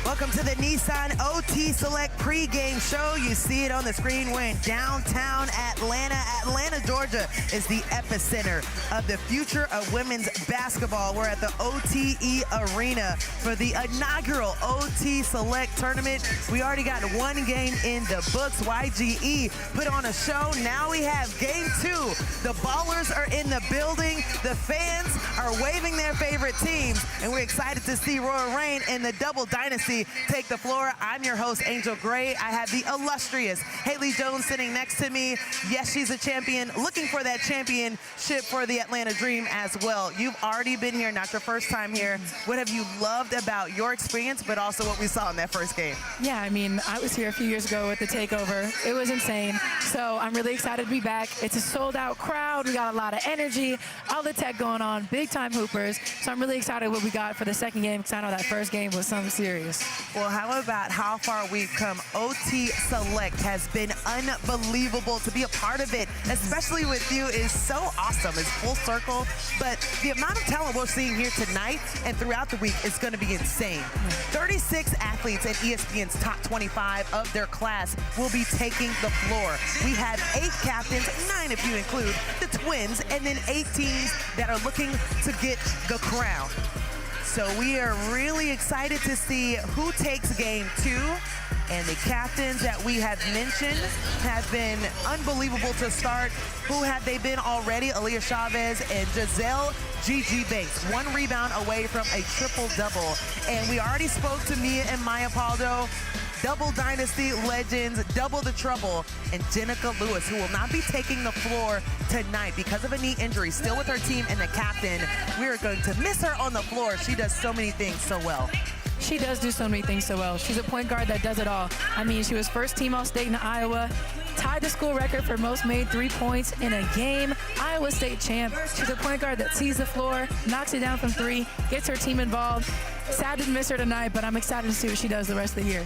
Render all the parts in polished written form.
Welcome to the Nissan OT Select pregame show. You see it on the screen. We're in downtown Atlanta. Atlanta, Georgia is the epicenter of the future of women's basketball. We're at the OTE Arena for the inaugural OT Select tournament. We already got one game in the books. YGE put on a show. Now we have game two. The ballers are in the building. The fans are waving their favorite teams, and we're excited to see Royal Reign and the double Dynasty take the floor. I'm your host, Angel Gray. I have the illustrious Haley Jones sitting next to me. Yes, she's a champion, looking for that championship for the Atlanta Dream as well. You've already been here, not your first time here. What have you loved about your experience, but also what we saw in that first game? Yeah, I mean, I was here a few years ago with the takeover. It was insane. So I'm really excited to be back. It's a sold-out crowd. We got a lot of energy, all the tech going on, big-time hoopers. So I'm really excited what we got for the second game, because I know that first game was something serious. Well, how about how far we've come? OT Select has been unbelievable. To be a part of it, especially with you, is so awesome. It's full circle, but the amount of talent we're seeing here tonight and throughout the week is going to be insane. 36 athletes in ESPN's top 25 of their class will be taking the floor. We have 8 captains, 9 if you include the twins, and then 8 teams that are looking to get the crown. So we are really excited to see who takes game 2. And the captains that we have mentioned have been unbelievable to start. Who have they been already? Aaliyah Chavez and Giselle Gigi Banks. 1 rebound away from a triple-double. And we already spoke to Mia and Maya Pauldo. Double Dynasty legends, double the trouble, and Jenica Lewis, who will not be taking the floor tonight because of a knee injury, still with her team and the captain. We are going to miss her on the floor. She does so many things so well. She does do so many things so well. She's a point guard that does it all. I mean, she was first team All-State in Iowa, tied the school record for most made 3 points in a game, Iowa State champ. She's a point guard that sees the floor, knocks it down from 3, gets her team involved. Sad to miss her tonight, but I'm excited to see what she does the rest of the year.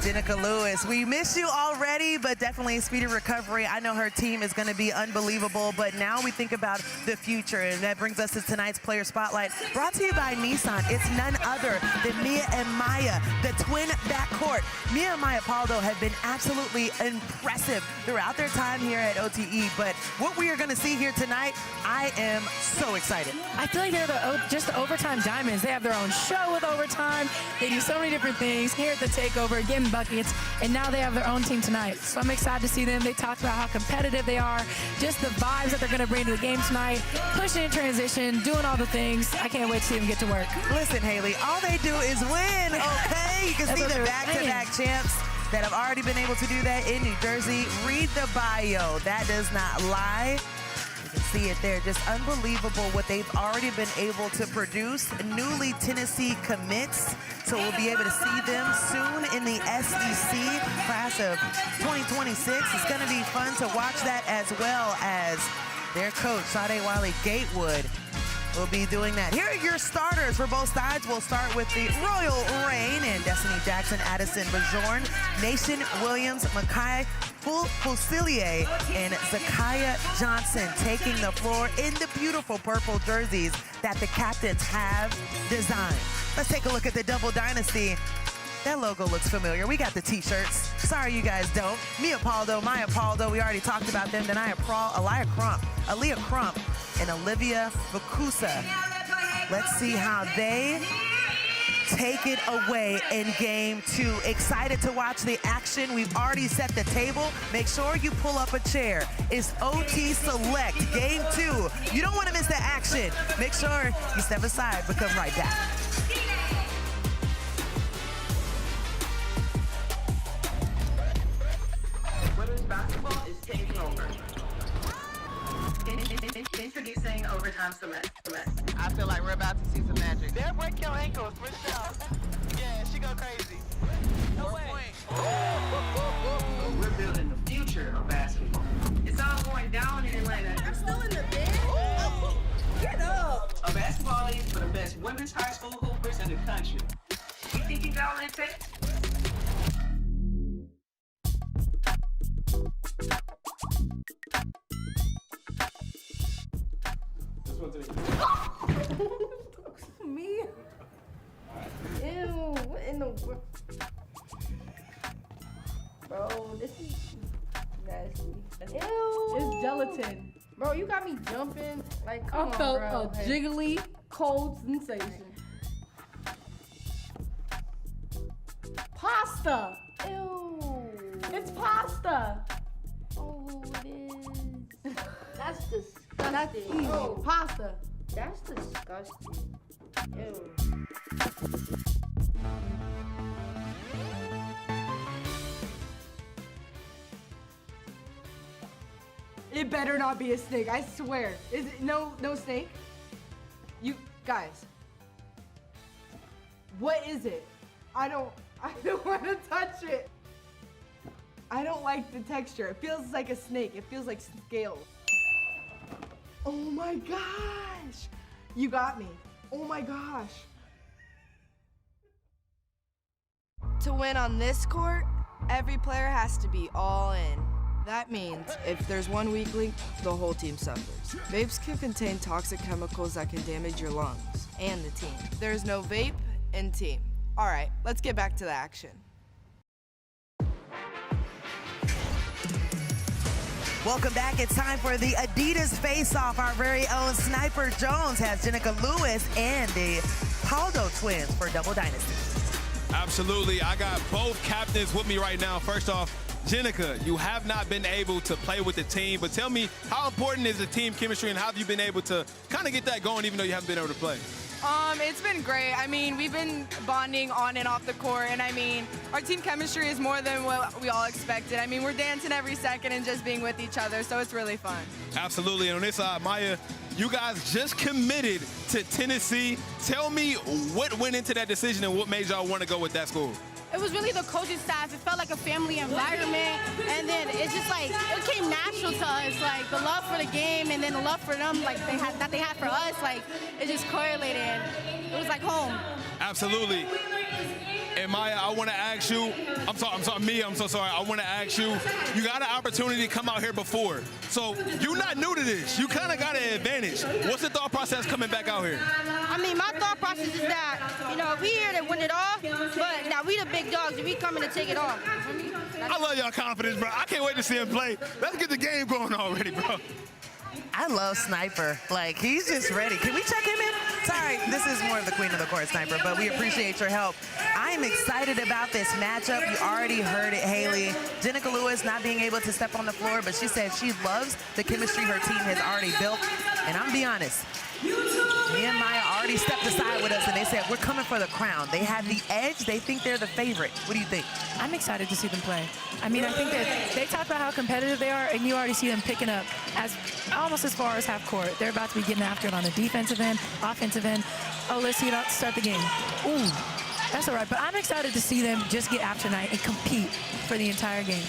Jenica Lewis, we miss you already, but definitely a speedy recovery. I know her team is going to be unbelievable, but now we think about the future, and that brings us to tonight's Player Spotlight, brought to you by Nissan. It's none other than Mia and Maya, the twin backcourt. Mia and Maya Pauldo have been absolutely impressive throughout their time here at OTE, but what we are going to see here tonight, I am so excited. I feel like they're just the overtime diamonds. They have their own show with overtime. They do so many different things here at the takeover, getting buckets, and now they have their own team tonight. So I'm excited to see them. They talked about how competitive they are, just the vibes that they're going to bring to the game tonight, pushing in transition, doing all the things. I can't wait to see them get to work. Listen, Haley, all they do is win, okay? You can see the back-to-back champs that have already been able to do that in New Jersey. Read the bio. That does not lie. You can see it there. Just unbelievable what they've already been able to produce. Newly Tennessee commits, so we'll be able to see them soon in the SEC class of 2026. It's going to be fun to watch that, as well as their coach, Sade Wiley Gatewood, will be doing that. Here are your starters for both sides. We'll start with the Royal Reign and Destiny Jackson, Addison Bajorn, Nation Williams, Makai Fusilier, and Zakiya Johnson taking the floor in the beautiful purple jerseys that the captains have designed. Let's take a look at the Double Dynasty. That logo looks familiar. We got the t-shirts. Sorry you guys don't. Mia Pauldo, Maya Pauldo, we already talked about them. Then Aaliyah Crump, and Olivia Vakusa. Let's see how they take it away in game 2. Excited to watch the action. We've already set the table. Make sure you pull up a chair. It's OT Select game 2. You don't want to miss the action. Make sure you step aside, but come right back. Women's basketball is taking over. Introducing Overtime Select. I feel like we're about to see some magic. They'll break your ankles for sure. Yeah, she go crazy. No way. We're building the future of basketball. It's all going down in Atlanta. I'm still in the bed. Get up. A basketball league for the best women's high school hoopers in the country. You think you got what it takes? This one's in the world? Bro, this is nasty. Ew. It's gelatin. Bro, you got me jumping. Like, I come on, felt bro. a jiggly, cold sensation. Pasta. Ew. It's pasta. Oh, it is. That's That's disgusting. easy. Bro, Pasta. that's disgusting. Ew. It better not be a snake. I swear. Is it no snake? You guys. What is it? I don't want to touch it. I don't like the texture. It feels like a snake. It feels like scales. Oh my gosh. You got me. Oh my gosh. To win on this court, every player has to be all in. That means if there's one weak link, the whole team suffers. Vapes can contain toxic chemicals that can damage your lungs and the team. There's no vape in team. All right, let's get back to the action. Welcome back. It's time for the Adidas face-off. Our very own Sniper Jones has Jenica Lewis and the Pauldo twins for Double Dynasty. Absolutely. I got both captains with me right now. First off, Jenica, you have not been able to play with the team, but tell me, how important is the team chemistry and how have you been able to kind of get that going even though you haven't been able to play? It's been great. I mean, we've been bonding on and off the court, and I mean, our team chemistry is more than what we all expected. I mean, we're dancing every second and just being with each other, so it's really fun. Absolutely. And on this side, Maya, you guys just committed to Tennessee. Tell me what went into that decision and what made y'all want to go with that school? It was really the coaching staff. It felt like a family environment, and then it's just like it came natural to us. Like the love for the game, and then the love for them, like they had for us. Like it just correlated. It was like home. Absolutely. And Maya, I want to ask you, I'm so sorry. I want to ask you, you got an opportunity to come out here before. So you're not new to this. You kind of got an advantage. What's the thought process coming back out here? I mean, my thought process is that, we here to win it all, but now we the big dogs and we coming to take it all. I love y'all confidence, bro. I can't wait to see him play. Let's get the game going already, bro. I love Sniper. Like, he's just ready. Can we check him in? Sorry, this is more of the queen of the court, Sniper, but we appreciate your help. I'm excited about this matchup. You already heard it, Haley. Jenica Lewis not being able to step on the floor, but she said she loves the chemistry her team has already built. And I'm be honest, me and Maya already stepped aside with us, and they said, we're coming for the crown. They have the edge. They think they're the favorite. What do you think? I'm excited to see them play. I mean, I think that they talk about how competitive they are, and you already see them picking up almost as far as half court. They're about to be getting after it on the defensive end, offensive end. Oh, let's see it start the game. Ooh, that's all right. But I'm excited to see them just get after tonight and compete for the entire game.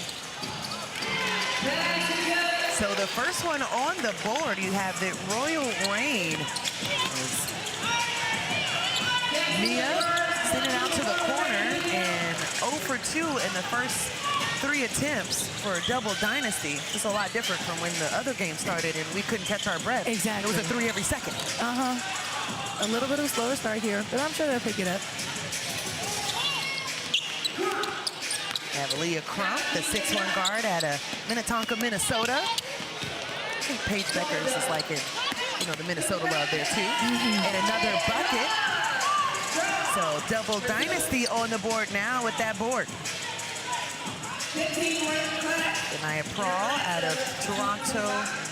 So the first one on the board, you have the Royal Reign. Mia sending out to the corner and 0 for 2 in the first 3 attempts for Double Dynasty. It's a lot different from when the other game started and we couldn't catch our breath. Exactly. It was a 3 every second. A little bit of a slower start here, but I'm sure they'll pick it up. We have Aaliyah Crump, the 6'1" guard out of Minnetonka, Minnesota. I think Paige Beckers is like in, the Minnesota love there too. And another bucket. So Double Dynasty on the board now with that board. Denia Prawl out of Toronto,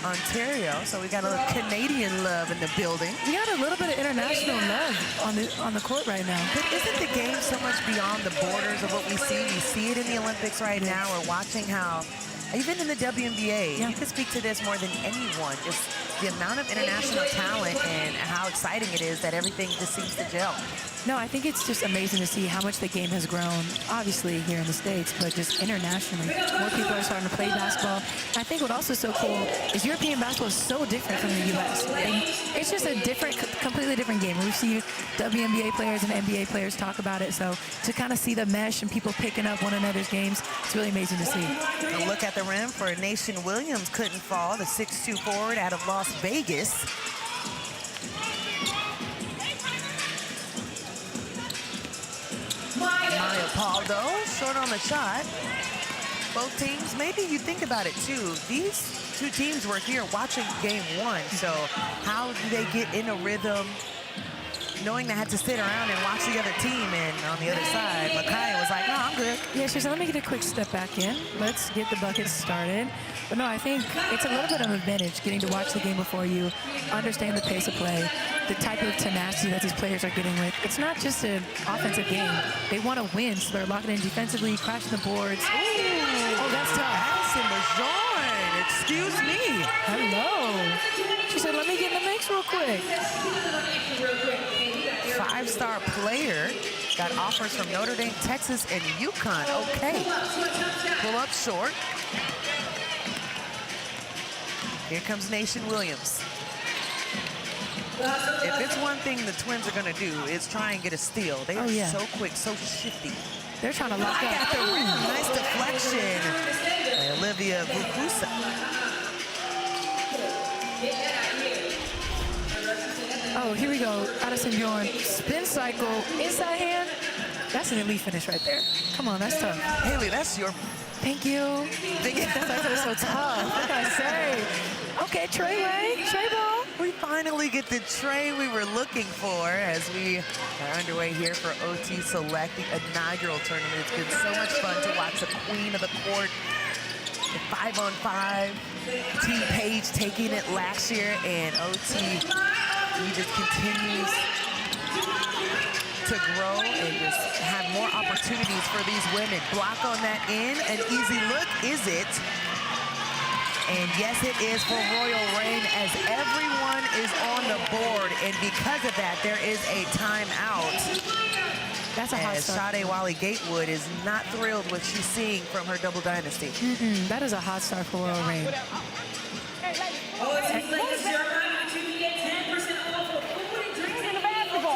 Ontario. So we got a little Canadian love in the building. We got a little bit of international love on the court right now. But isn't the game so much beyond the borders of what we see? We see it in the Olympics right now. We're watching how, even in the WNBA, you can speak to this more than anyone, just the amount of international talent and how exciting it is that everything just seems to gel. No, I think it's just amazing to see how much the game has grown, obviously here in the States, but just internationally. More people are starting to play basketball. I think what also is so cool is European basketball is so different from the U.S. And it's just a completely different game. We see WNBA players and NBA players talk about it, so to kind of see the mesh and people picking up one another's games, it's really amazing to see. A look at the rim for Nation Williams couldn't fall, the 6'2" forward out of Las Vegas. Pauldo, short on the shot. Both teams, maybe you think about it too. These two teams were here watching game one, so how do they get in a rhythm, knowing they had to sit around and watch the other team? And on the other side, Micaiah was like, no, I'm good. Yeah, she said, let me get a quick step back in. Let's get the buckets started. But no, I think it's a little bit of an advantage getting to watch the game before you, understand the pace of play, the type of tenacity that these players are getting with. It's not just an offensive game. They want to win, so they're locking in defensively, crashing the boards. Ooh, oh, that's tough. Addison Bajon, excuse me. Hello. She said, let me get in the mix real quick. Five-star player got offers from Notre Dame, Texas, and UConn. Okay. Pull up short. Here comes Nation Williams. If it's one thing the Twins are going to do, is try and get a steal. They are so quick, so shifty. They're trying to lock up. At the rim. Nice deflection by Olivia Bukusa. Oh, here we go. Addison Bjorn, spin cycle, inside hand. That's an elite finish right there. Come on, that's tough. Haley, that's your... Thank you. That was so tough. What can I say? Okay, Trey ball. We finally get the tray we were looking for as we are underway here for OT Select, the inaugural tournament. It's been so much fun to watch the queen of the court, the 5-on-5. Team Page taking it last year, and OT, he just continues to grow and just have more opportunities for these women. Block on that in, an easy look, is it? And yes, it is for Royal Reign as everyone is on the board. And because of that, there is a timeout. That's a hot start. Shade Wally Gatewood is not thrilled with what she's seeing from her double dynasty. That is a hot start for Royal Reign.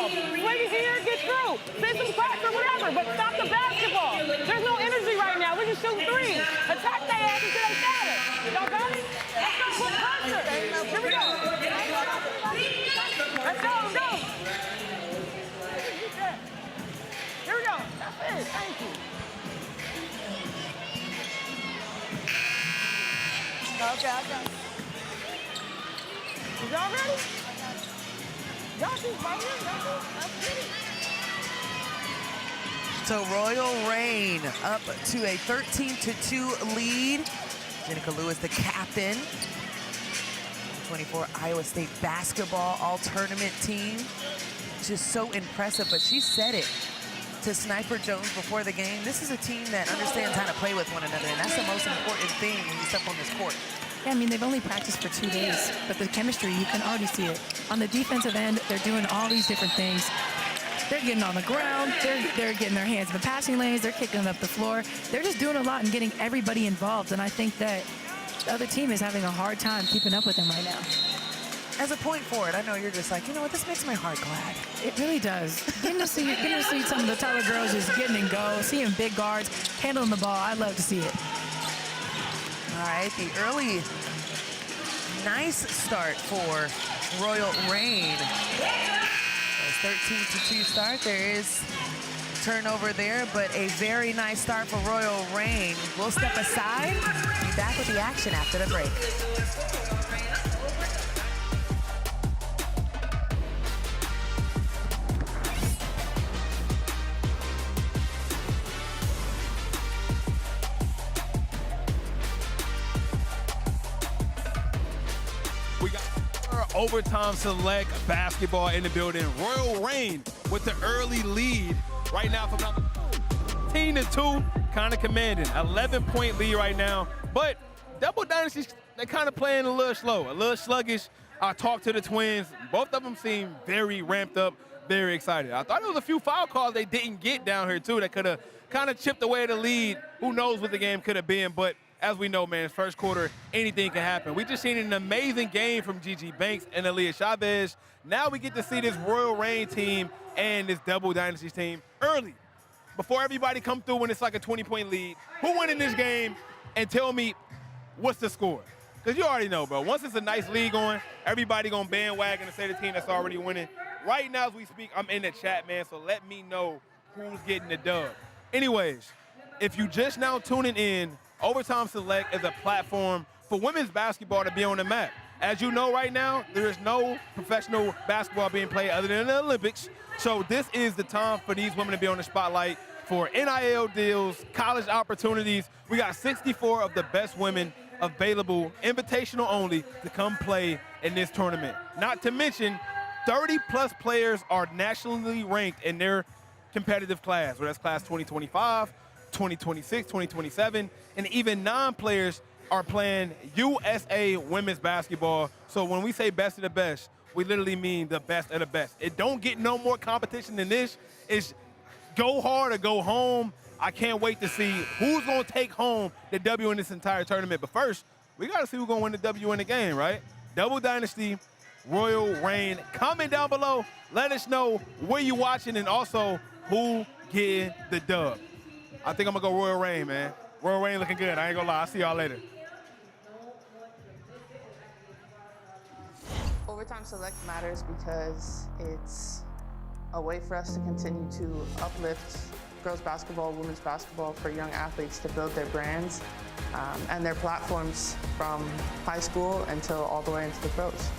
Swing here, get through. Send some cracks or whatever, but stop the basketball. There's no energy right now. We're just shooting threes. Attack their ass until they shatter. Y'all got it? Let's go put pressure. Here we go. Let's go, go. Here we go. That's it. Thank you. Okay. Is y'all ready? Y'all just right here. Let's get it. So Royal Reign up to a 13-2 lead. Jenica Lewis, the captain. 24 Iowa State basketball all-tournament team. Just so impressive, but she said it to Sniper Jones before the game. This is a team that understands how to play with one another, and that's the most important thing when you step on this court. Yeah, I mean, they've only practiced for 2 days, but the chemistry, you can already see it. On the defensive end, they're doing all these different things. They're getting on the ground, they're getting their hands in the passing lanes, they're kicking up the floor. They're just doing a lot and getting everybody involved, and I think that the other team is having a hard time keeping up with them right now. As a point forward, I know you're just like, you know what, this makes my heart glad. It really does. Getting to see some of the Tyler girls just getting and go, seeing big guards, handling the ball, I love to see it. All right, the early nice start for Royal Reign. 13-2 start. There is turnover there, but a very nice start for Royal Reign. We'll step aside. Be back with the action after the break. We got overtime select basketball in the building. Royal Reign with the early lead right now from 10-2, kind of commanding. 11-point lead right now, but double dynasties, they're kind of playing a little slow, a little sluggish. I talked to the Twins. Both of them seem very ramped up, very excited. I thought there was a few foul calls they didn't get down here too that could have kind of chipped away the lead. Who knows what the game could have been, but as we know, man, first quarter, anything can happen. We just seen an amazing game from Gigi Banks and Aaliyah Chavez. Now we get to see this Royal Reign team and this double dynasty team early, before everybody come through when it's like a 20-point lead. Who win in this game? And tell me what's the score. Because you already know, bro. Once it's a nice lead going, everybody gonna bandwagon and say the team that's already winning. Right now as we speak, I'm in the chat, man, so let me know who's getting the dub. Anyways, if you just now tuning in, Overtime Select is a platform for women's basketball to be on the map. As you know right now, there is no professional basketball being played other than the Olympics. So this is the time for these women to be on the spotlight for NIL deals, college opportunities. We got 64 of the best women available, invitational only, to come play in this tournament. Not to mention, 30-plus players are nationally ranked in their competitive class, whether that's class 2025, 2026, 2027, and even non-players are playing USA women's basketball. So when we say best of the best, we literally mean the best of the best. It don't get no more competition than this. It's go hard or go home. I can't wait to see who's going to take home the W in this entire tournament. But first, we got to see who's going to win the W in the game, right? Double Dynasty, Royal Reign. Comment down below. Let us know where you watching and also who getting the dub. I think I'm going to go Royal Reign, man. Royal Reign looking good. I ain't going to lie. I'll see y'all later. Overtime Select matters because it's a way for us to continue to uplift girls basketball, women's basketball for young athletes to build their brands and their platforms from high school until all the way into the pros.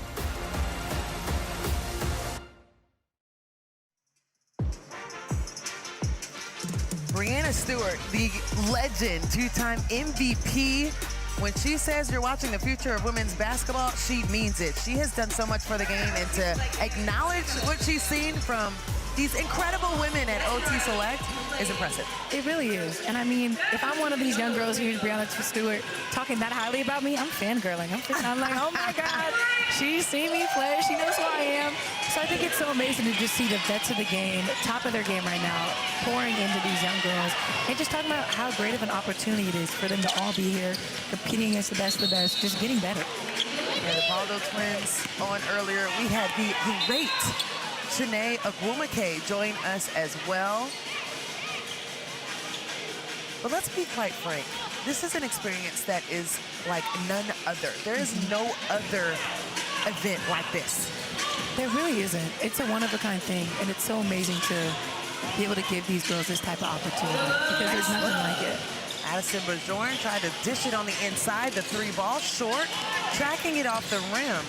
Breanna Stewart, the legend, two-time MVP. When she says you're watching the future of women's basketball, she means it. She has done so much for the game, and to acknowledge what she's seen from these incredible women at OT Select is impressive. It really is. And I mean, if I'm one of these young girls here, Breanna Stewart, talking that highly about me, I'm fangirling. I'm like, oh my God, she's seen me play. She knows who I am. So I think it's so amazing to just see the vets of the game, top of their game right now, pouring into these young girls and just talking about how great of an opportunity it is for them to all be here, competing against the best of the best, just getting better. Yeah, the Pauldo twins on earlier. We had the great Jenica Agwumake join us as well. But let's be quite frank. This is an experience that is like none other. There is no other event like this. There really isn't. It's a one-of-a-kind thing, and it's so amazing to be able to give these girls this type of opportunity because there's nothing like it. Addison Bajorn tried to dish it on the inside. The three ball short, tracking it off the rim.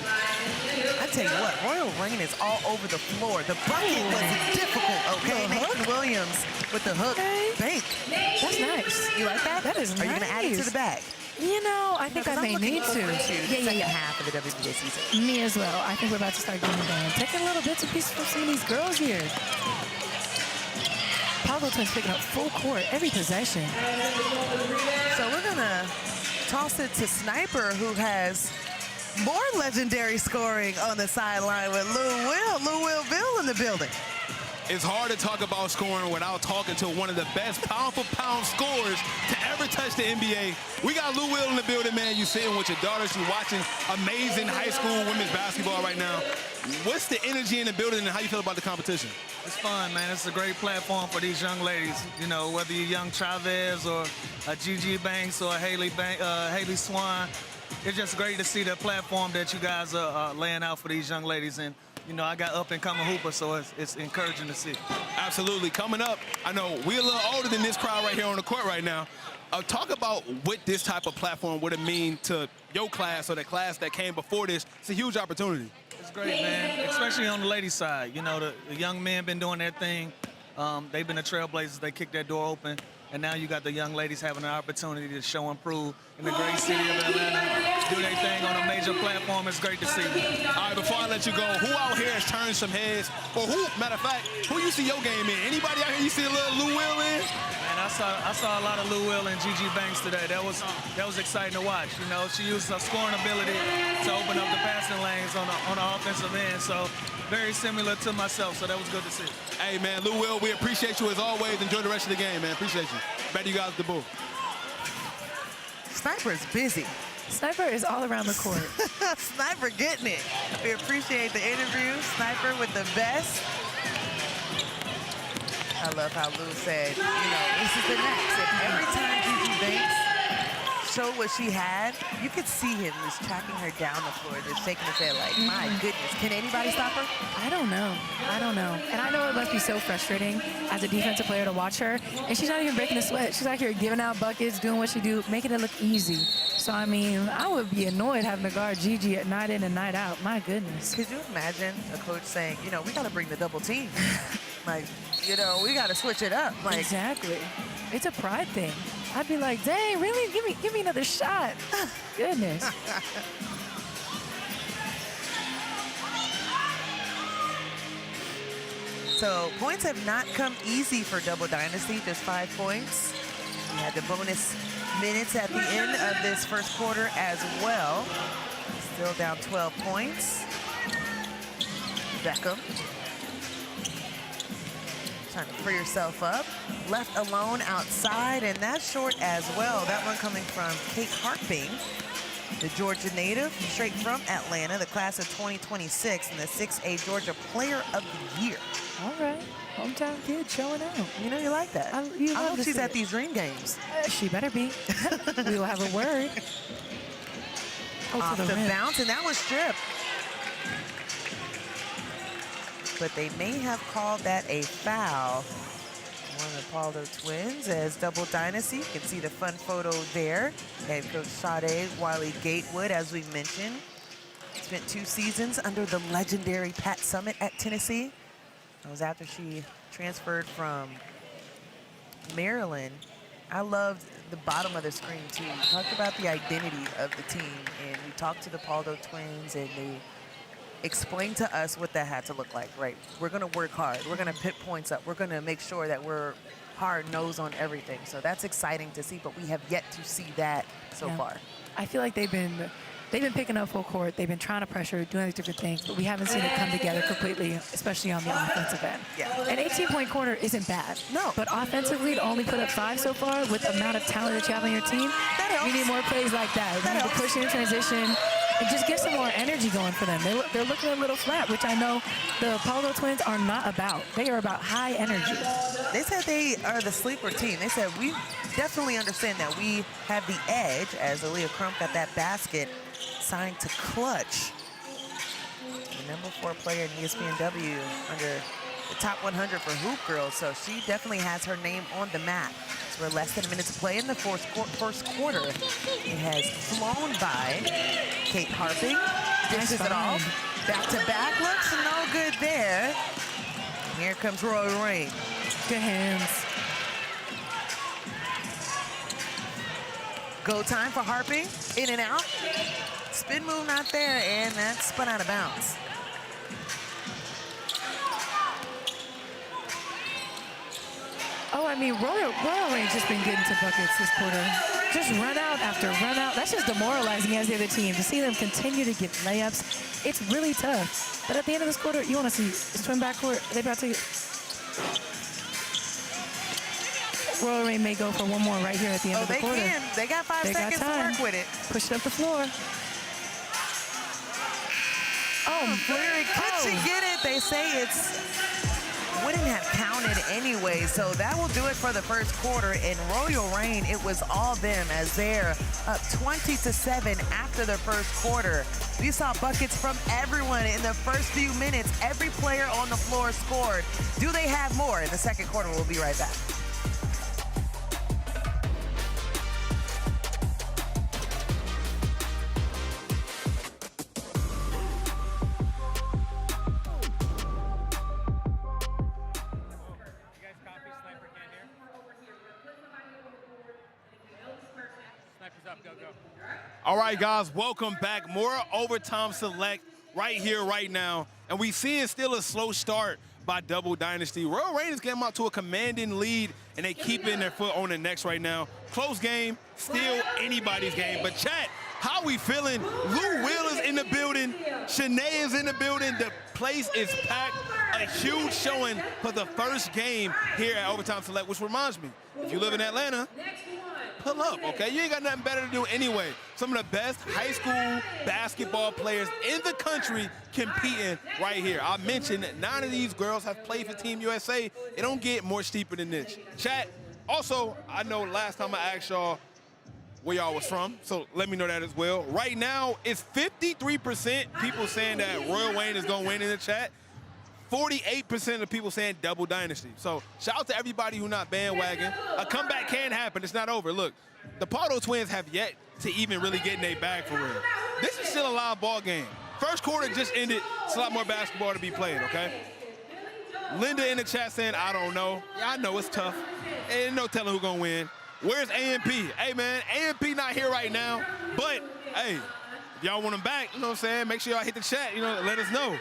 I tell you what, Royal Reign is all over the floor. The bucket was difficult, okay? Nathan Williams with the hook. Bank. That's nice. You like that? That is nice. Are you going to add it to the bag? You know, I think I may need to. Yeah. Half of the WBA season. Me as well. I think we're about to start getting down. Taking a little bits and pieces from some of these girls here. Pauldo twins picking up full court every possession. So we're going to toss it to Sniper, who has more legendary scoring on the sideline with Lou Will Bill in the building. It's hard to talk about scoring without talking to one of the best pound-for-pound scorers to ever touch the NBA. We got Lou Will in the building, man. You sitting with your daughters. You watching amazing high school women's basketball right now. What's the energy in the building and how you feel about the competition? It's fun, man. It's a great platform for these young ladies. You know, whether you're young Chavez or a Gigi Banks or a Haley Swain, it's just great to see the platform that you guys are laying out for these young ladies. And you know, I got up-and-coming hoopers, so it's encouraging to see. Absolutely. Coming up, I know we're a little older than this crowd right here on the court right now. Talk about what this type of platform would it mean to your class or the class that came before this. It's a huge opportunity. It's great, man, especially on the ladies' side. You know, the young men been doing their thing. They've been the trailblazers. They kicked that door open. And now you got the young ladies having an opportunity to show and prove in the great city of Atlanta, do their thing on a major platform. It's great to see. All right, before I let you go, who out here has turned some heads? Or who, matter of fact, who you see your game in? Anybody out here you see a little Lou Will in? Man, I saw a lot of Lou Will and Gigi Banks today. That was exciting to watch. You know, she used her scoring ability to open up the passing lanes on the offensive end. So very similar to myself, so that was good to see. Hey, man, Lou Will, we appreciate you as always. Enjoy the rest of the game, man. Appreciate you. Better you guys at the booth. Sniper is busy. Sniper is all around the court. Sniper getting it. We appreciate the interview. Sniper with the best. I love how Lou said, you know, this is the next. And every time Gigi Banks showed what she had, you could see him just tracking her down the floor, just shaking his head like, my goodness, can anybody stop her? I don't know. And I know it must be so frustrating as a defensive player to watch her. And she's not even breaking a sweat. She's out here giving out buckets, doing what she do, making it look easy. So, I mean, I would be annoyed having to guard Gigi at night in and night out. My goodness. Could you imagine a coach saying, you know, we got to bring the double team. Like, you know, we got to switch it up. Like, exactly. It's a pride thing. I'd be like, dang, really? Give me another shot. Goodness. So points have not come easy for Double Dynasty, just 5 points. We had the bonus minutes at the end of this first quarter as well. Still down 12 points. Beckham. Trying to free herself up. Left alone outside, and that's short as well. That one coming from Kate Harping, the Georgia native, straight from Atlanta, the class of 2026, and the 6A Georgia Player of the Year. All right. Hometown kid showing out. You know, you like that. I hope she's at these dream games. She better be. We will have a word. Off the bounce, and that was stripped. But they may have called that a foul. One of the Pauldo twins as Double Dynasty. You can see the fun photo there. Head coach Flau'jae, Wiley Gatewood, as we mentioned. Spent 2 seasons under the legendary Pat Summitt at Tennessee. That was after she transferred from Maryland. I loved the bottom of the screen, too. We talked about the identity of the team, and we talked to the Pauldo twins, and they explain to us what that had to look like, right? We're going to work hard. We're going to put points up. We're going to make sure that we're hard-nosed on everything. So that's exciting to see, but we have yet to see that so far. I feel like they've been picking up full court. They've been trying to pressure, doing these different things, but we haven't seen it come together completely, especially on the offensive end. Yeah. An 18-point quarter isn't bad. No. But offensively, to only put up 5 so far with the amount of talent that you have on your team, you need more plays like that. You need to push in transition and just get some more energy going for them. They're looking a little flat, which I know the Pauldo twins are not about. They are about high energy. They said they are the sleeper team. They said we definitely understand that we have the edge, as Aaliyah Crump got that basket signed to Clutch. The number 4 player in ESPNW under the top 100 for Hoop Girls, so she definitely has her name on the map. So we're less than a minute to play in the first quarter. It has flown by. Kate Harping dishes it off. Back-to-back looks no good there. Here comes Royal Rain. Good hands. Go time for Harping. In and out. Spin move not there, and that's spun out of bounds. Oh, I mean, Royal Rain's just been getting to buckets this quarter. Just run out after run out. That's just demoralizing as the other team. To see them continue to get layups, it's really tough. But at the end of this quarter, you want to see this twin backcourt. They about to get... Royal Rain may go for one more right here at the end of the quarter. Oh, they can. They got 5 seconds to work with it. Push it up the floor. Oh, Fleury, could she get it? They say it's wouldn't have counted anyway, so that will do it for the first quarter. In Royal Rain, it was all them as they're up 20-7 after the first quarter. We saw buckets from everyone in the first few minutes. Every player on the floor scored. Do they have more in the second quarter? We'll be right back. All right, guys, welcome back. More Overtime Select right here, right now. And we see it's still a slow start by Double Dynasty. Royal Rain is getting out to a commanding lead, and they keeping their foot on the necks right now. Close game, still anybody's game. But chat, how we feeling? Lou Will is in the building. Shanae is in the building. The place is packed. A huge showing for the first game here at Overtime Select, which reminds me, if you live in Atlanta, pull up, okay? You ain't got nothing better to do anyway. Some of the best high school basketball players in the country competing right here. I mentioned that 9 of these girls have played for Team USA. It don't get more steeper than this. Chat, also, I know last time I asked y'all, where y'all was from, so let me know that as well. Right now, it's 53% people saying that Royal Wayne is going to win in the chat. 48% of the people saying double Dynasty. So shout out to everybody who not bandwagon. A comeback can happen. It's not over. Look, the Pauldo twins have yet to even really get in their bag for real. This is still a live ball game. First quarter just ended. It's a lot more basketball to be played, okay? Linda in the chat saying, I don't know. Yeah, I know it's tough. Ain't no telling who's gonna win. Where's AMP? Hey, man, AMP not here right now. But, hey, if y'all want him back, you know what I'm saying? Make sure y'all hit the chat, you know, let us know.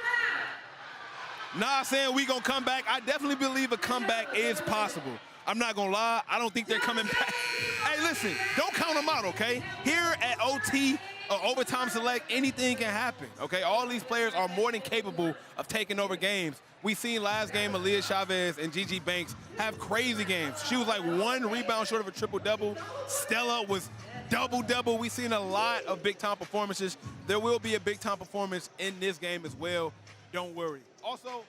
Nah, saying we gonna come back. I definitely believe a comeback is possible. I'm not gonna lie, I don't think they're coming back. Hey, listen, don't count them out, okay? Here at OT, Overtime Select, anything can happen, okay? All these players are more than capable of taking over games. We seen last game Aaliyah Chavez and Gigi Banks have crazy games. She was like 1 rebound short of a triple-double. Stella was double-double. We seen a lot of big-time performances. There will be a big-time performance in this game as well. Don't worry. Also,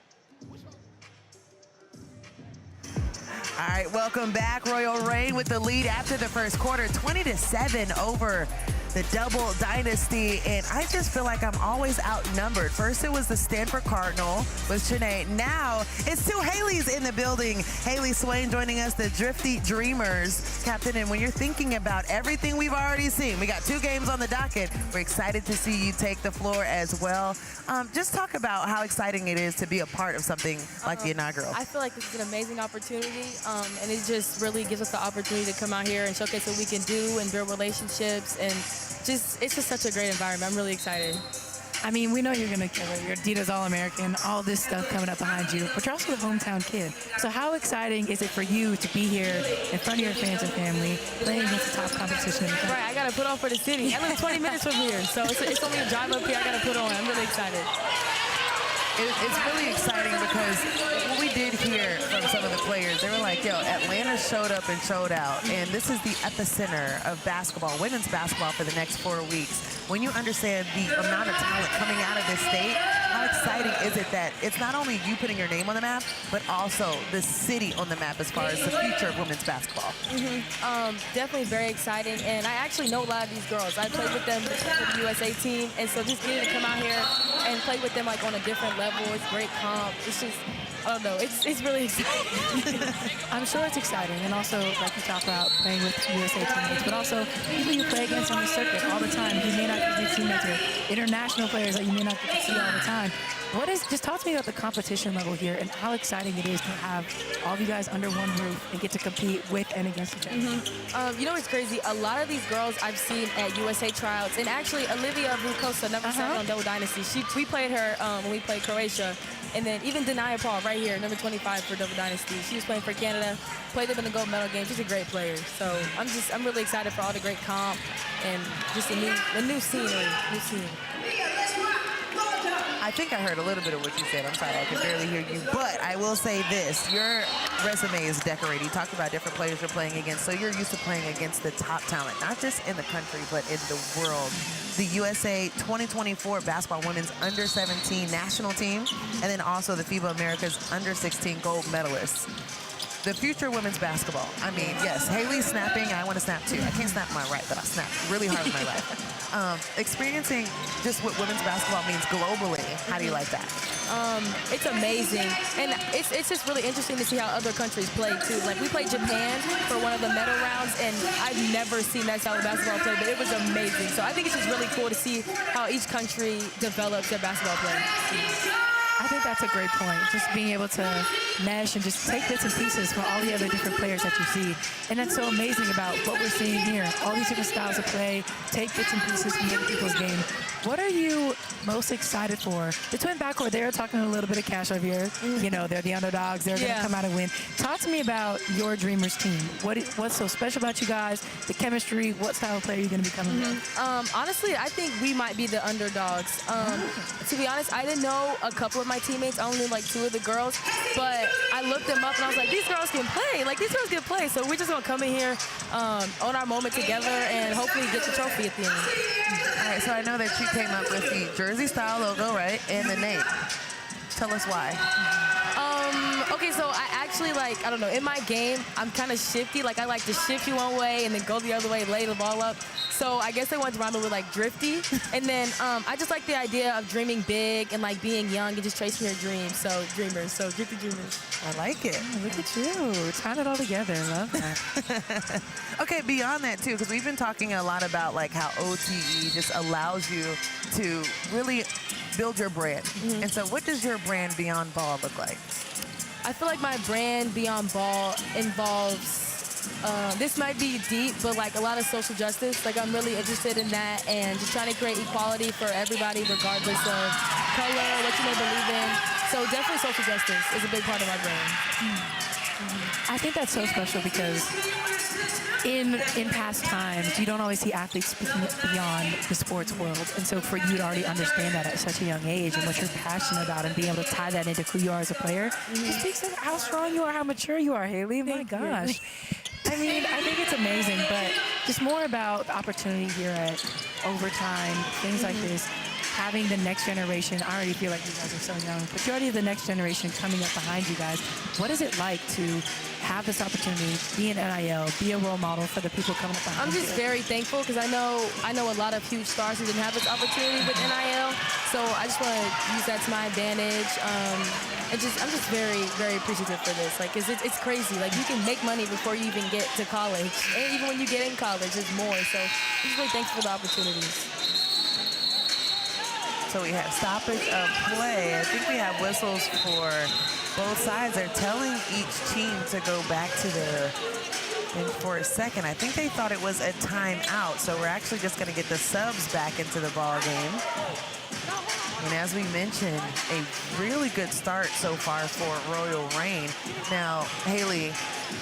all right, welcome back. Royal Wayne with the lead after the first quarter, 20-7 over the double Dynasty, and I just feel like I'm always outnumbered. First it was the Stanford Cardinal with Shanae. Now it's 2 Haley's in the building. Haley Swain joining us, the Drifty Dreamers captain. And when you're thinking about everything we've already seen, we got 2 games on the docket. We're excited to see you take the floor as well. Just talk about how exciting it is to be a part of something like the inaugural. I feel like this is an amazing opportunity, and it just really gives us the opportunity to come out here and showcase what we can do and build relationships, and it's just such a great environment. I'm really excited. I mean, we know you're going to kill it. You're Adidas All-American, all this stuff coming up behind you, but you're also a hometown kid. So how exciting is it for you to be here in front of your fans and family, playing against the top competition in the country? Right, I got to put on for the city. I live 20 minutes from here, so it's only a drive up here. I got to put on. I'm really excited. It's really exciting because what we did hear from some of the players, they were like, yo, Atlanta showed up and showed out, and this is the epicenter of basketball, women's basketball for the next 4 weeks. When you understand the amount of talent coming out of this state, how exciting is it that it's not only you putting your name on the map, but also the city on the map as far as the future of women's basketball? Definitely very exciting, and I actually know a lot of these girls. I played with them for the USA team, and so just getting to come out here and play with them like on a different level, it's great comp. It's just, I don't know, it's really exciting. I'm sure it's exciting, and also, like you talk about, playing with USA teammates, but also people you play against on the circuit all the time. You may not get to see teammates with international players that you may not get to see all the time. Just talk to me about the competition level here and how exciting it is to have all of you guys under one roof and get to compete with and against each other. You know what's crazy? A lot of these girls I've seen at USA tryouts, and actually Olivia Vukosa never signed on Double Dynasty. We played her when we played Croatia. And then even Denia Paul right here, number 25 for Double Dynasty. She was playing for Canada, played them in the gold medal game. She's a great player. So I'm really excited for all the great comp and just the new scenery. I think I heard a little bit of what you said. I'm sorry, I could barely hear you. But I will say this, your resume is decorated. You talked about different players you're playing against. So you're used to playing against the top talent, not just in the country, but in the world. The USA 2024 basketball women's under-17 national team, and then also the FIBA America's under-16 gold medalists. The future women's basketball. I mean, yes, Haley's snapping. I want to snap too. I can't snap my right, but I snap really hard with my left. Experiencing just what women's basketball means globally, how do you like that? It's amazing, and it's just really interesting to see how other countries play too. Like we played Japan for one of the medal rounds, and I've never seen that style of basketball play, but it was amazing. So I think it's just really cool to see how each country develops their basketball play. I think that's a great point. Just being able to mesh and just take bits and pieces from all the other different players that you see. And that's so amazing about what we're seeing here. All these different styles of play, take bits and pieces from other people's game. What are you most excited for? The twin backcourt, they're talking a little bit of cash over here. You know, they're the underdogs. They're going to come out and win. Talk to me about your Dreamers team. What's so special about you guys? The chemistry, what style of player are you going to be coming with? Honestly, I think we might be the underdogs. To be honest, I didn't know a couple of my teammates. I only knew like 2 of the girls, but I looked them up and I was like, these girls can play. Like, these girls can play. So we're just going to come in here, own our moment together, and hopefully get the trophy at the end. All right, so I know that you came up with the jersey-style logo, right, and the name. Tell us why. Okay, so I actually, like, I don't know, in my game, I'm kind of shifty. Like, I like to shift you one way and then go the other way, lay the ball up. So I guess they want to rhyme it with, like, drifty. And then I just like the idea of dreaming big and, like, being young and just chasing your dreams. So dreamers, so drifty dreamers. I like it. Oh, look at you. Tying it all together. Love that. Okay, beyond that, too, because we've been talking a lot about, like, how OTE just allows you to really build your brand. And so what does your brand beyond ball look like? I feel like my brand beyond ball involves, this might be deep, but like a lot of social justice. Like I'm really interested in that and just trying to create equality for everybody regardless of color, what you may believe in. So definitely social justice is a big part of my brand. I think that's so special because in past times, you don't always see athletes speaking beyond the sports world. And so for you to already understand that at such a young age and what you're passionate about and being able to tie that into who you are as a player, it speaks of how strong you are, how mature you are, Haley. My gosh. I mean, I think it's amazing, but just more about the opportunity here at Overtime, things like this. Having the next generation, I already feel like you guys are so young, but you already have the next generation coming up behind you guys. What is it like to have this opportunity, be an NIL, be a role model for the people coming up behind you? I'm just very thankful because I know a lot of huge stars who didn't have this opportunity with NIL. So I just want to use that to my advantage. I'm just very, very appreciative for this. Like, it's crazy. Like, you can make money before you even get to college. And even when you get in college, there's more. So I'm just really thankful for the opportunities. So we have stoppage of play. I think we have whistles for both sides. They're telling each team to go back to their bench for a second. I think they thought it was a timeout. So we're actually just going to get the subs back into the ball game. And as we mentioned, a really good start so far for Royal Reign. Now, Haley,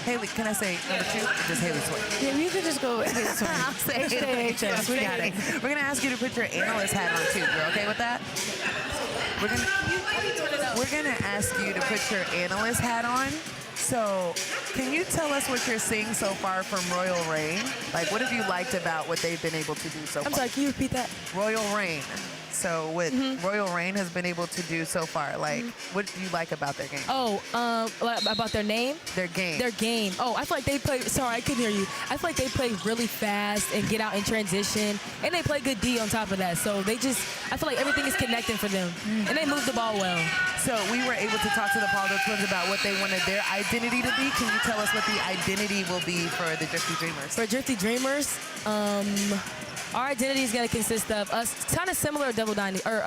can I say number 2? Just Haley Swain. Yeah, you can just go Haley Swain. I'll say HS. We got it. We're going to ask you to put your analyst hat on too. You're okay with that? We're gonna ask you to put your analyst hat on. So can you tell us what you're seeing so far from Royal Reign? Like, what have you liked about what they've been able to do so far? I'm sorry, can you repeat that? Royal Reign. So what Royal Reign has been able to do so far, like, what do you like about their game? Oh, about their name? Their game. Their game. Oh, I feel like they play, sorry, I couldn't hear you. I feel like they play really fast and get out in transition, and they play good D on top of that. So they just, I feel like everything is connecting for them, and they move the ball well. So we were able to talk to the Pauldo twins about what they wanted their identity to be. Can you tell us what the identity will be for the Drifty Dreamers? For Drifty Dreamers, our identity is going to consist of us, kind of similar to Double Dynasty, or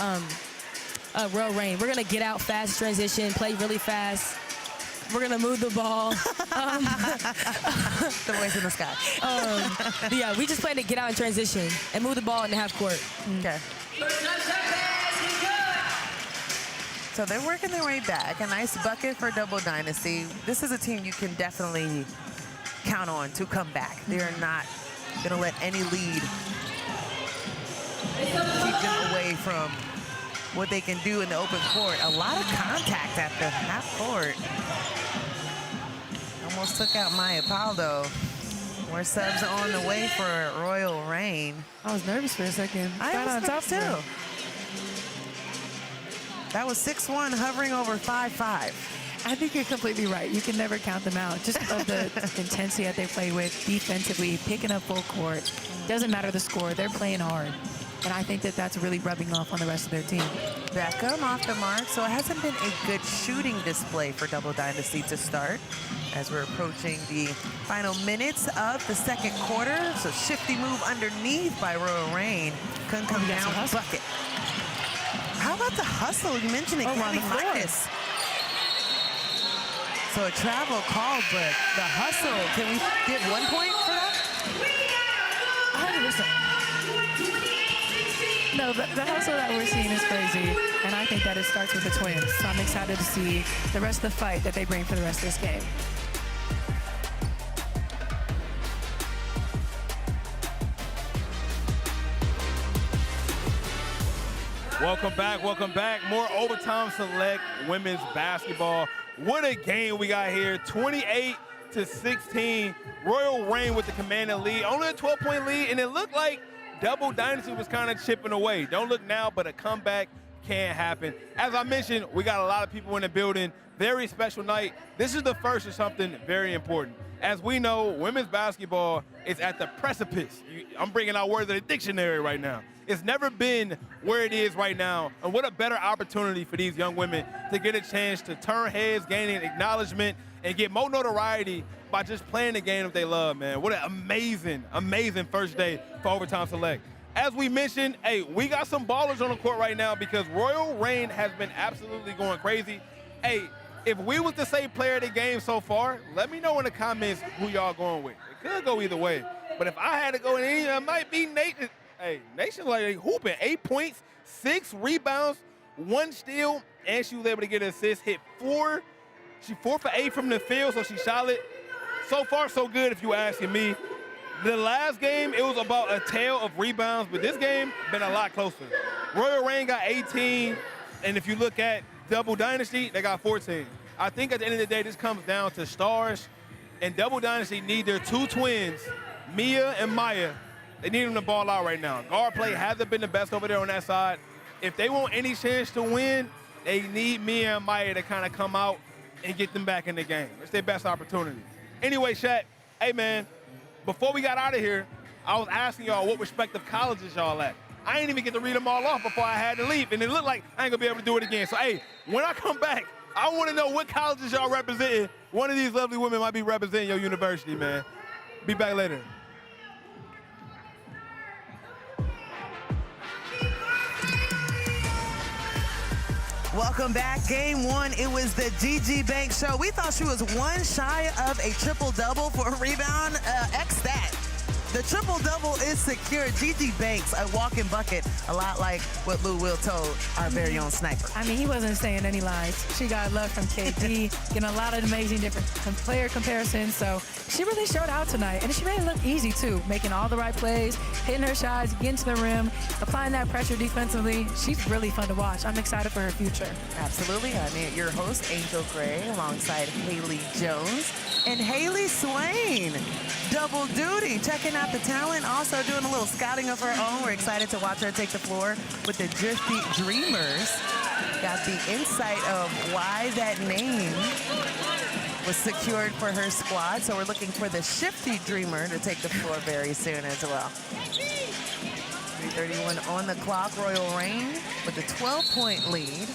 Royal Reign. We're going to get out fast, transition, play really fast. We're going to move the ball. The voice in the sky. Yeah, we just plan to get out and transition and move the ball in the half court. Okay. So they're working their way back. A nice bucket for Double Dynasty. This is a team you can definitely count on to come back. They're not going to let any lead keep them away from what they can do in the open court. A lot of contact at the half court. Almost took out Maya Pauldo. More subs on the way for Royal Reign. I was nervous for a second. I was nervous too. That was 6'1", hovering over 5'5". I think you're completely right. You can never count them out. Just of the intensity that they play with defensively, picking up full court. Doesn't matter the score. They're playing hard. And I think that that's really rubbing off on the rest of their team. Beckham off the mark. So it hasn't been a good shooting display for Double Dynasty to start as we're approaching the final minutes of the second quarter. So shifty move underneath by Royal Reign. Couldn't come down bucket. How about the hustle? You mentioned it. Around the minus. So a travel call, but the hustle. Can we get 1 point for that? 100%. No, the hustle that we're seeing is crazy, and I think that it starts with the twins. So I'm excited to see the rest of the fight that they bring for the rest of this game. Welcome back, welcome back. More Overtime Select women's basketball. What a game we got here, 28-16. Royal Reign with the commanding lead, only a 12-point lead, and it looked like Double Dynasty was kind of chipping away. Don't look now, but a comeback can happen. As I mentioned, we got a lot of people in the building. Very special night. This is the first of something very important. As we know, women's basketball is at the precipice. I'm bringing out words of the dictionary right now. It's never been where it is right now. And what a better opportunity for these young women to get a chance to turn heads, gaining acknowledgement, and get more notoriety by just playing the game that they love, man. What an amazing, amazing first day for Overtime Select. As we mentioned, hey, we got some ballers on the court right now because Royal Reign has been absolutely going crazy. Hey, if we was to say player of the game so far, let me know in the comments who y'all going with. It could go either way. But if I had to go in any, it might be Nation. Hey, Nation like hooping. 8 points, 6 rebounds, 1 steal, and she was able to get an assist, hit 4. She 4 for 8 from the field, so she's solid. So far, so good if you asking me. The last game, it was about a tale of rebounds, but this game been a lot closer. Royal Reign got 18, and if you look at Double Dynasty, they got 14. I think at the end of the day, this comes down to stars, and Double Dynasty need their 2 twins, Mia and Maya. They need them to ball out right now. Guard play hasn't been the best over there on that side. If they want any chance to win, they need Mia and Maya to kind of come out and get them back in the game. It's their best opportunity. Anyway, Shaq, hey, man, before we got out of here, I was asking y'all what respective colleges y'all at. I ain't even get to read them all off before I had to leave, and it looked like I ain't gonna be able to do it again. So, hey, when I come back, I want to know what colleges y'all representing. One of these lovely women might be representing your university, man. Be back later. Welcome back. Game 1, it was the Gigi Banks show. We thought she was 1 shy of a triple-double for a rebound. X that. The triple-double is secure. Gigi Banks, a walking bucket, a lot like what Lou Will told our very own sniper. I mean, he wasn't saying any lies. She got love from KD, getting a lot of amazing different player comparisons. So she really showed out tonight, and she made it look easy, too, making all the right plays, hitting her shots, getting to the rim, applying that pressure defensively. She's really fun to watch. I'm excited for her future. Absolutely. I'm your host, Angel Gray, alongside Haley Jones and Haley Swain. Double duty, checking out the talent, also doing a little scouting of her own. We're excited to watch her take the floor with the Drifty Dreamers. Got the insight of why that name was secured for her squad. So we're looking for the Shifty Dreamer to take the floor very soon as well. 3:31 on the clock. Royal Reign with a 12-point lead.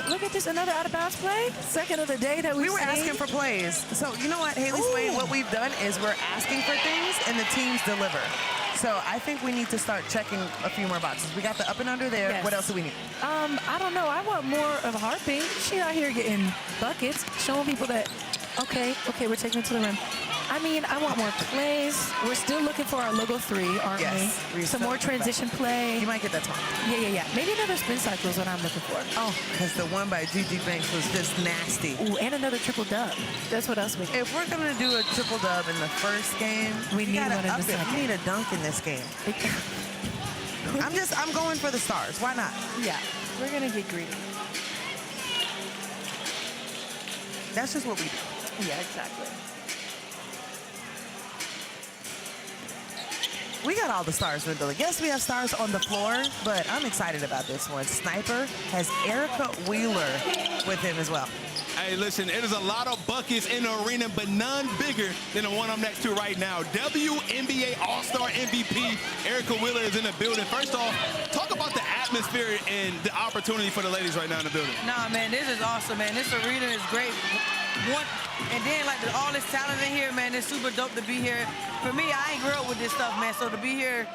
Look at this, another out-of-bounds play. Second of the day that we were seen. asking for plays. So you know what, Haley Swain, what we've done is we're asking for things and the teams deliver. So I think we need to start checking a few more boxes. We got the up and under there. Yes. What else do we need? I don't know. I want more of Harpy. She out here getting buckets, showing people that, okay, we're taking it to the rim. I mean, I want more plays. We're still looking for our logo 3, aren't we? Some more transition play. You might get that tomorrow. Yeah. Maybe another spin cycle is what I'm looking for. Oh, because the one by Gigi Banks was just nasty. Ooh, and another triple-dub. That's what else we need. If we're going to do a triple-dub in the first game, we need one in the second. We need a dunk in this game. I'm going for the stars. Why not? Yeah, we're going to get greedy. That's just what we do. Yeah, exactly. We got all the stars in the building. Yes, we have stars on the floor, but I'm excited about this one. Sniper has Erica Wheeler with him as well. Hey, listen, it is a lot of buckets in the arena, but none bigger than the one I'm next to right now. WNBA All-Star MVP Erica Wheeler is in the building. First off, talk about the atmosphere and the opportunity for the ladies right now in the building. Nah, man, this is awesome, man. This arena is great. And then, like, all this talent in here, man, it's super dope to be here. For me, I ain't grew up with this stuff, man, so to be here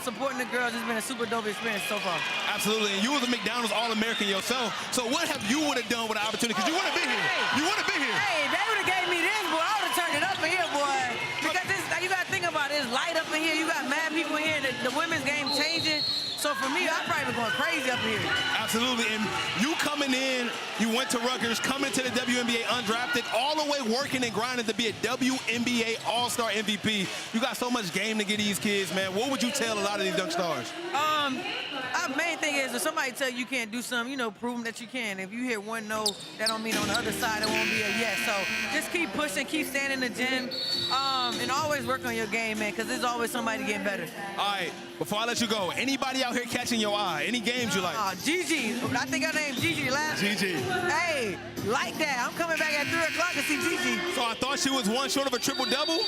supporting the girls has been a super dope experience so far. Absolutely, and you was a McDonald's All-American yourself, so what have you would have done with the opportunity? Because you want to be here. You want to be here. Hey, they would have gave me this, boy. I would have turned it up in here, boy. Because this, you got to think about it. It's light up in here. You got mad people in here. The women's game changing. So for me, I'm probably going crazy up here. Absolutely, and you coming in, you went to Rutgers, coming to the WNBA undrafted, all the way working and grinding to be a WNBA All-Star MVP. You got so much game to get these kids, man. What would you tell a lot of these young stars? Main thing is if somebody tell you can't do something, you know, prove them that you can. If you hear one no, that don't mean on the other side it won't be a yes. So just keep pushing, keep staying in the gym, and always work on your game, man, because there's always somebody getting better. All right, before I let you go, anybody out here catching your eye? Any games you like? Gigi. I think her name's Gigi last. Gigi. Hey, like that. I'm coming back at 3 o'clock to see Gigi. So I thought she was one short of a triple-double.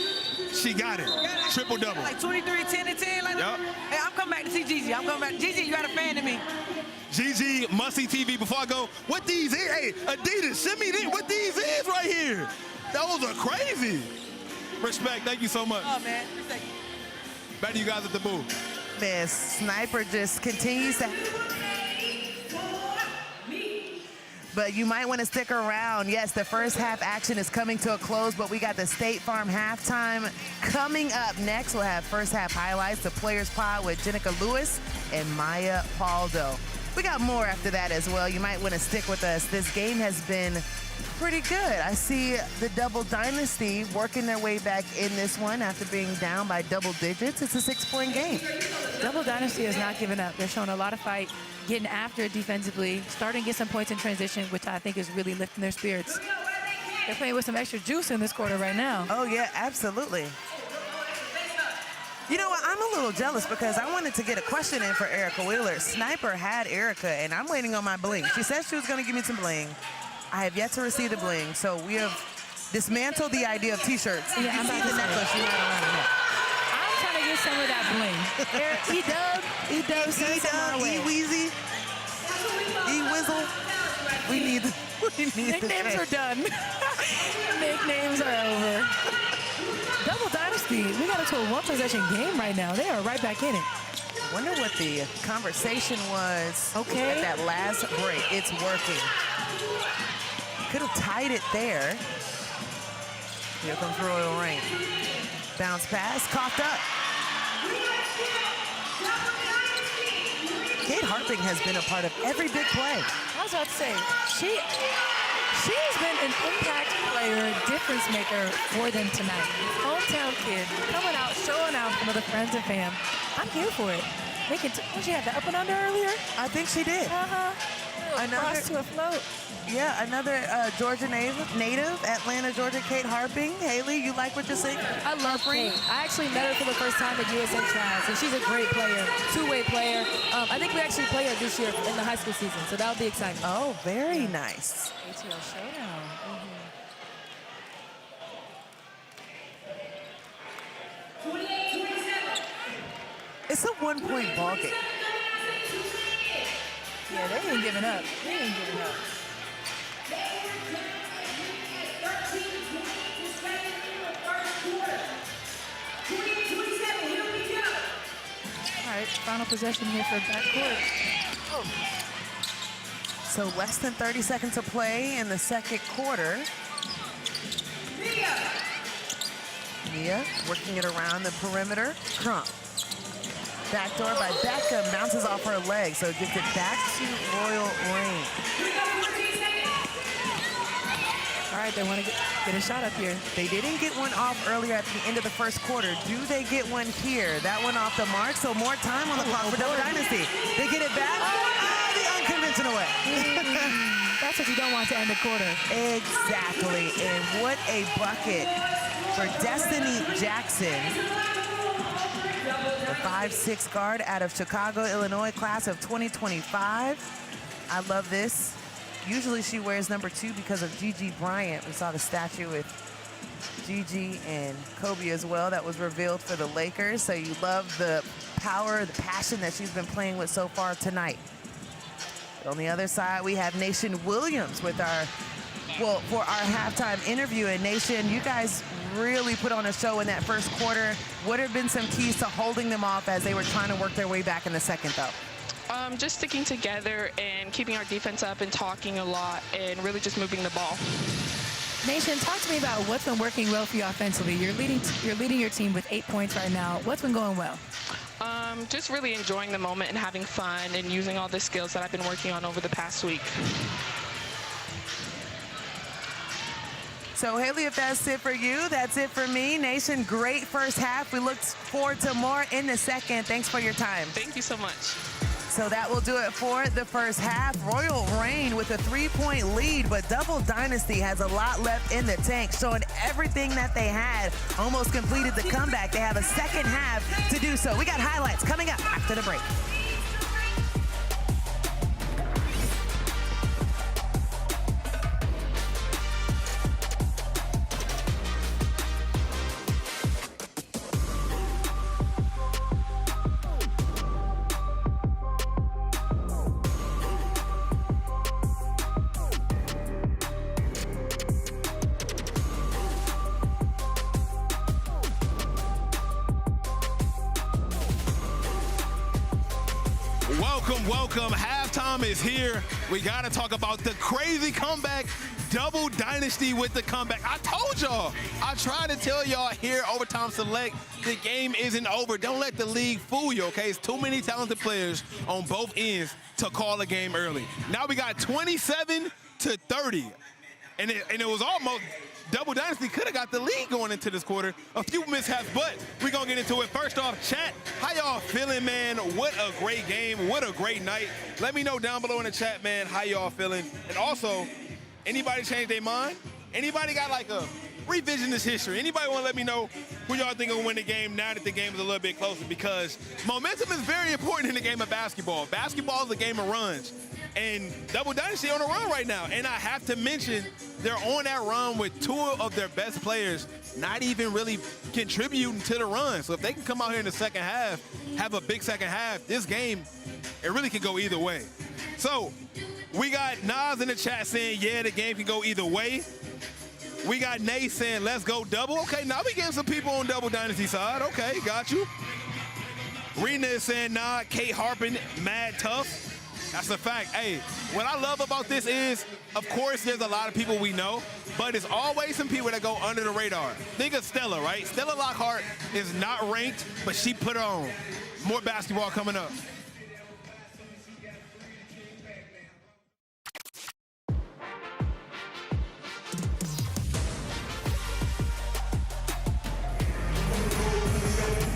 She got it. Triple-double. Like 23, 10, and 10. Like yep. Hey, I'm coming back to see Gigi. I'm coming back. Gigi, you got a fan of me. Gigi, must-see TV. Before I go, what these is? Hey, Adidas, send me these. What these is right here? Those are crazy. Respect. Thank you so much. Oh, man. Respect. Back to you guys at the booth. This Sniper just continues to... But you might want to stick around. Yes, the first half action is coming to a close, but we got the State Farm halftime coming up next. We'll have first half highlights, the Players Pod with Jenica Lewis and Maya Pauldo. We got more after that as well. You might want to stick with us. This game has been pretty good. I see the Double Dynasty working their way back in this one after being down by double digits. It's a 6-point game. Double Dynasty has not given up. They're showing a lot of fight, getting after it defensively, starting to get some points in transition, which I think is really lifting their spirits. They're playing with some extra juice in this quarter right now. Oh, yeah, absolutely. You know what? I'm a little jealous because I wanted to get a question in for Erica Wheeler. Sniper had Erica, and I'm waiting on my bling. She said she was going to give me some bling. I have yet to receive the bling, so we have dismantled the idea of T-shirts. Yeah, I'm about to necklace you had around it. I'm trying to get some of that bling. Eric, E-Dub, send some our way. E-Weezy, E-Wizzle. We need Nicknames are done. Nicknames are over. Double Dynasty, we got into a one-possession game right now. They are right back in it. Wonder what the conversation was at that last break. It's working. Could have tied it there. Here comes Royal Reign. Bounce pass, coughed up. Kate Harping has been a part of every big play. I was about to say, she's been an impact player, difference maker for them tonight. Hometown kid, coming out, showing out for the friends and fam. I'm here for it. Did she have the up and under earlier? I think she did. Cross to a float. Yeah, another Georgia native, Atlanta, Georgia, Kate Harping. Haley, you like what you're seeing? I love Kate. I actually met her for the first time at USA Trials, and she's a great player, two-way player. I think we actually play her this year in the high school season, so that'll be exciting. Oh, very nice. ATL Showdown. It's a 1-point ball game. Yeah, they ain't giving up. They ain't giving up. All right, final possession here for backcourt. Oh. So less than 30 seconds to play in the second quarter. Mia working it around the perimeter. Crump. Backdoor by Becca, bounces off her leg, so gets it back to Royal Reign. All right, they want to get a shot up here. They didn't get one off earlier at the end of the first quarter. Do they get one here? That one off the mark, so more time on the clock for Double Dynasty. They get it back. The unconventional way. That's what you don't want to end the quarter. Exactly, and what a bucket for Destiny Jackson. The 5'6" guard out of Chicago, Illinois, class of 2025. I love this. Usually she wears number 2 because of Gigi Bryant. We saw the statue with Gigi and Kobe as well that was revealed for the Lakers. So you love the power, the passion that she's been playing with so far tonight. On the other side, we have Nation Williams with for our halftime interview. And Nation, you guys really put on a show in that first quarter. What have been some keys to holding them off as they were trying to work their way back in the second, though? Just sticking together and keeping our defense up and talking a lot and really just moving the ball. Nation, talk to me about what's been working well for you offensively. You're leading your team with 8 points right now. What's been going well? Just really enjoying the moment and having fun and using all the skills that I've been working on over the past week. So, Haley, if that's it for you, that's it for me. Nation, great first half. We look forward to more in the second. Thanks for your time. Thank you so much. So that will do it for the first half. Royal Reign with a 3-point lead, but Double Dynasty has a lot left in the tank, showing everything that they had. Almost completed the comeback. They have a second half to do so. We got highlights coming up after the break. Welcome. Halftime is here. We got to talk about the crazy comeback. Double Dynasty with the comeback. I told y'all. I tried to tell y'all here, Overtime Select, the game isn't over. Don't let the league fool you, okay? It's too many talented players on both ends to call a game early. Now we got 27-30. And it was almost Double Dynasty could have got the lead going into this quarter. A few mishaps, but we're going to get into it. First off, chat, how y'all feeling, man? What a great game. What a great night. Let me know down below in the chat, man, how y'all feeling. And also, anybody change their mind? Anybody got like a revisionist history? Anybody want to let me know who y'all think will win the game now that the game is a little bit closer? Because momentum is very important in the game of basketball. Basketball is a game of runs. And Double Dynasty on a run right now. And I have to mention, they're on that run with two of their best players not even really contributing to the run. So if they can come out here in the second half, have a big second half, this game, it really could go either way. So we got Nas in the chat saying, yeah, the game can go either way. We got Nate saying, let's go double. Okay, now we getting some people on Double Dynasty side. Okay, got you. Rena is saying, nah, Kate Harpin, mad tough. That's a fact. Hey, what I love about this is, of course, there's a lot of people we know, but it's always some people that go under the radar. Think of Stella, right? Stella Lockhart is not ranked, but she put it on. More basketball coming up.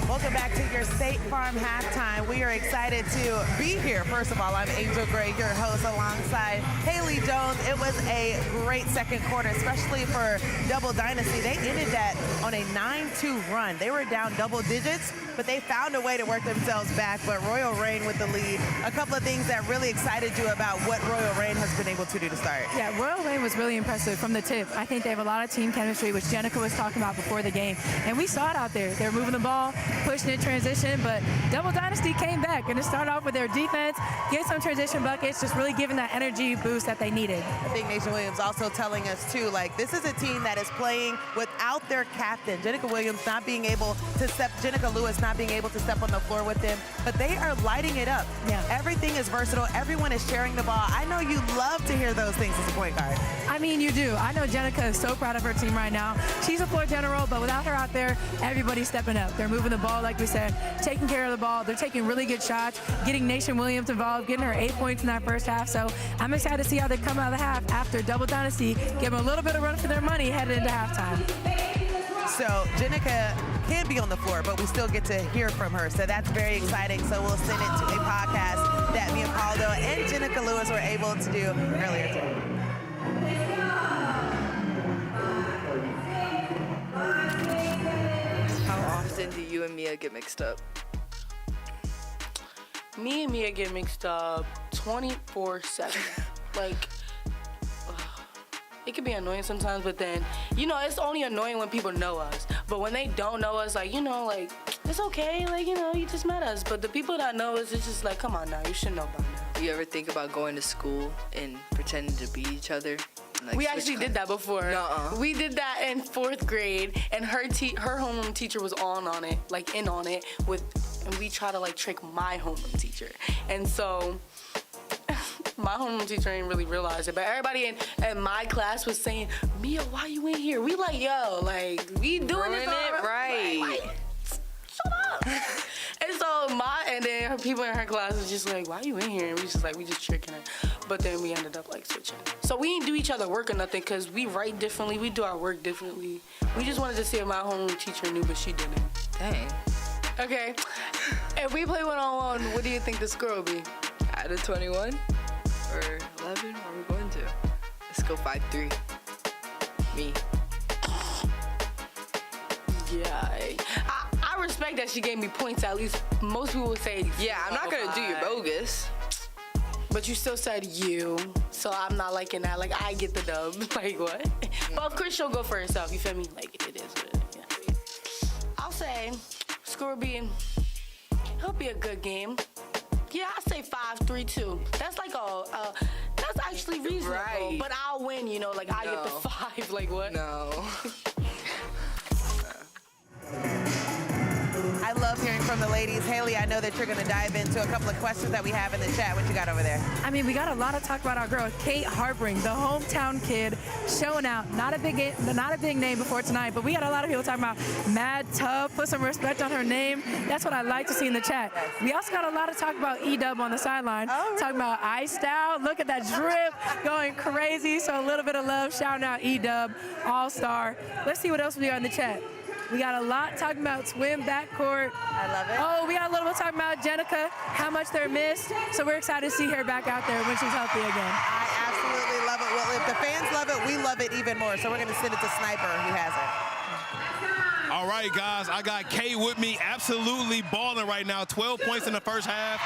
Welcome back to your State Farm halftime. We are excited to be here. First of all, I'm Angel Gray, your host, alongside Haley Jones. It was a great second quarter, especially for Double Dynasty. They ended that on a 9-2 run. They were down double digits, but they found a way to work themselves back. But Royal Reign with the lead. A couple of things that really excited you about what Royal Reign has been able to do to start. Yeah, Royal Reign was really impressive from the tip. I think they have a lot of team chemistry, which Jenica was talking about before the game. And we saw it out there. They were moving the ball, pushing in transition, but Double Dynasty came back and it started off with their defense, get some transition buckets, just really giving that energy boost that they needed. I think Nation Williams also telling us too, like, this is a team that is playing without their captain. Jenica Williams not being able to step, Jenica Lewis not being able to step on the floor with them, but they are lighting it up. Yeah. Everything is versatile. Everyone is sharing the ball. I know you love to hear those things as a point guard. I mean, you do. I know Jenica is so proud of her team right now. She's a floor general, but without her out there, everybody's stepping up. They're moving the ball, like we said, taking care of the ball. They're taking really good shots, getting Nation Williams involved, getting her 8 points in that first half. So I'm excited to see how they come out of the half after Double Dynasty, give them a little bit of run for their money headed into halftime. So Jenica can be on the floor, but we still get to hear from her. So that's very exciting. So we'll send it to a podcast that me and Pauldo and Jenica Lewis were able to do earlier today. How often do you and Mia get mixed up? Me and Mia get mixed up 24/7. Like, it can be annoying sometimes, but then, you know, it's only annoying when people know us. But when they don't know us, like, you know, like, it's okay, like, you know, you just met us. But the people that know us, it's just like, come on now, you should know by now. You ever think about going to school and pretending to be each other? Like, we actually did that before. Nuh-uh. We did that in 4th grade, and her homeroom teacher was on it, like in on it, and we try to like trick my homeroom teacher. And so my homeroom teacher ain't really realize it, but everybody in my class was saying, Mia, why you in here? We like, yo, like, we doing it right. Like, shut up. And then her people in her class was just like, why you in here? And we just tricking her. But then we ended up like switching. So we didn't do each other work or nothing, because we write differently, we do our work differently. We just wanted to see if my homeroom teacher knew, but she didn't. Dang. Okay. If we play one-on-one, what do you think the score will be? out of 21 or 11? Where are we going to? Let's go 5-3. Me. Yeah, I respect that she gave me points. At least most people would say. Yeah, I'm not gonna do your bogus. But you still said you, so I'm not liking that. Like, I get the dub. Like, what? But of course she'll go for herself. You feel me? Like, it is what it is. Yeah. I'll say score being. It'll be a good game. Yeah, I'll say 5-3 too. That's like that's actually reasonable. Right. But I'll win, you know, like I get the 5. Like what? No. I love hearing from the ladies. Haley, I know that you're going to dive into a couple of questions that we have in the chat. What you got over there? I mean, we got a lot of talk about our girl, Kate Harpring, the hometown kid, showing out. Not a big name before tonight, but we got a lot of people talking about mad tough, put some respect on her name. That's what I like to see in the chat. We also got a lot of talk about E-Dub on the sideline, talking about iced out. Look at that drip going crazy. So a little bit of love, shouting out E-Dub, all-star. Let's see what else we got in the chat. We got a lot talking about swim backcourt. I love it. Oh, we got a little bit talking about Jenica, how much they're missed. So we're excited to see her back out there when she's healthy again. I absolutely love it. Well, if the fans love it, we love it even more. So we're going to send it to Sniper, who has it. All right, guys, I got Kate with me, absolutely balling right now. 12 points in the first half.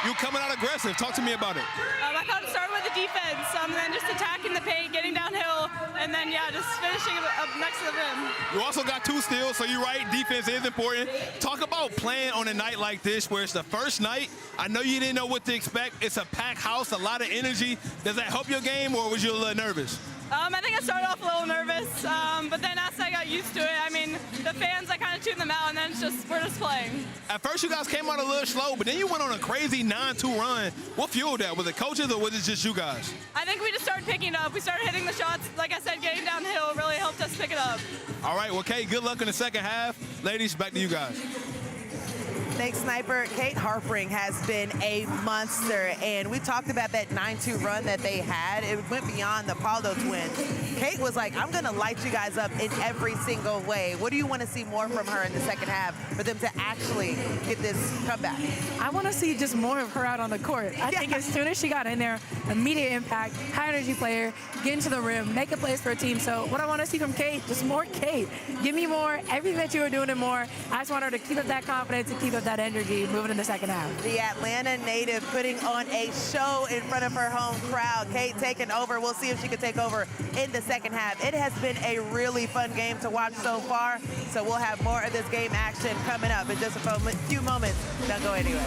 You coming out aggressive. Talk to me about it. I thought it started with the defense, then just attacking the paint, getting downhill, and then, yeah, just finishing up next to the rim. You also got 2 steals, so you're right, defense is important. Talk about playing on a night like this where it's the first night. I know you didn't know what to expect. It's a packed house, a lot of energy. Does that help your game, or was you a little nervous? I think I started off a little nervous, but then as I got used to it, I mean, the fans, I kind of tuned them out, and then we're just playing. At first, you guys came out a little slow, but then you went on a crazy 9-2 run. What fueled that? Was it coaches, or was it just you guys? I think we just started picking it up. We started hitting the shots. Like I said, getting downhill really helped us pick it up. All right, well, Kate, good luck in the second half. Ladies, back to you guys. Thanks, Sniper. Kate Harpring has been a monster, and we talked about that 9-2 run that they had. It went beyond the Pauldo twins. Kate was like, I'm going to light you guys up in every single way. What do you want to see more from her in the second half for them to actually get this comeback? I want to see just more of her out on the court. I think as soon as she got in there, immediate impact, high-energy player, get into the rim, make a plays for a team. So what I want to see from Kate, just more Kate. Give me more, everything that you were doing and more. I just want her to keep up that confidence and keep up that energy moving in the second half. The Atlanta native putting on a show in front of her home crowd. Kate taking over. We'll see if she can take over in the second half. It has been a really fun game to watch so far, so we'll have more of this game action coming up in just a few moments. Don't go anywhere.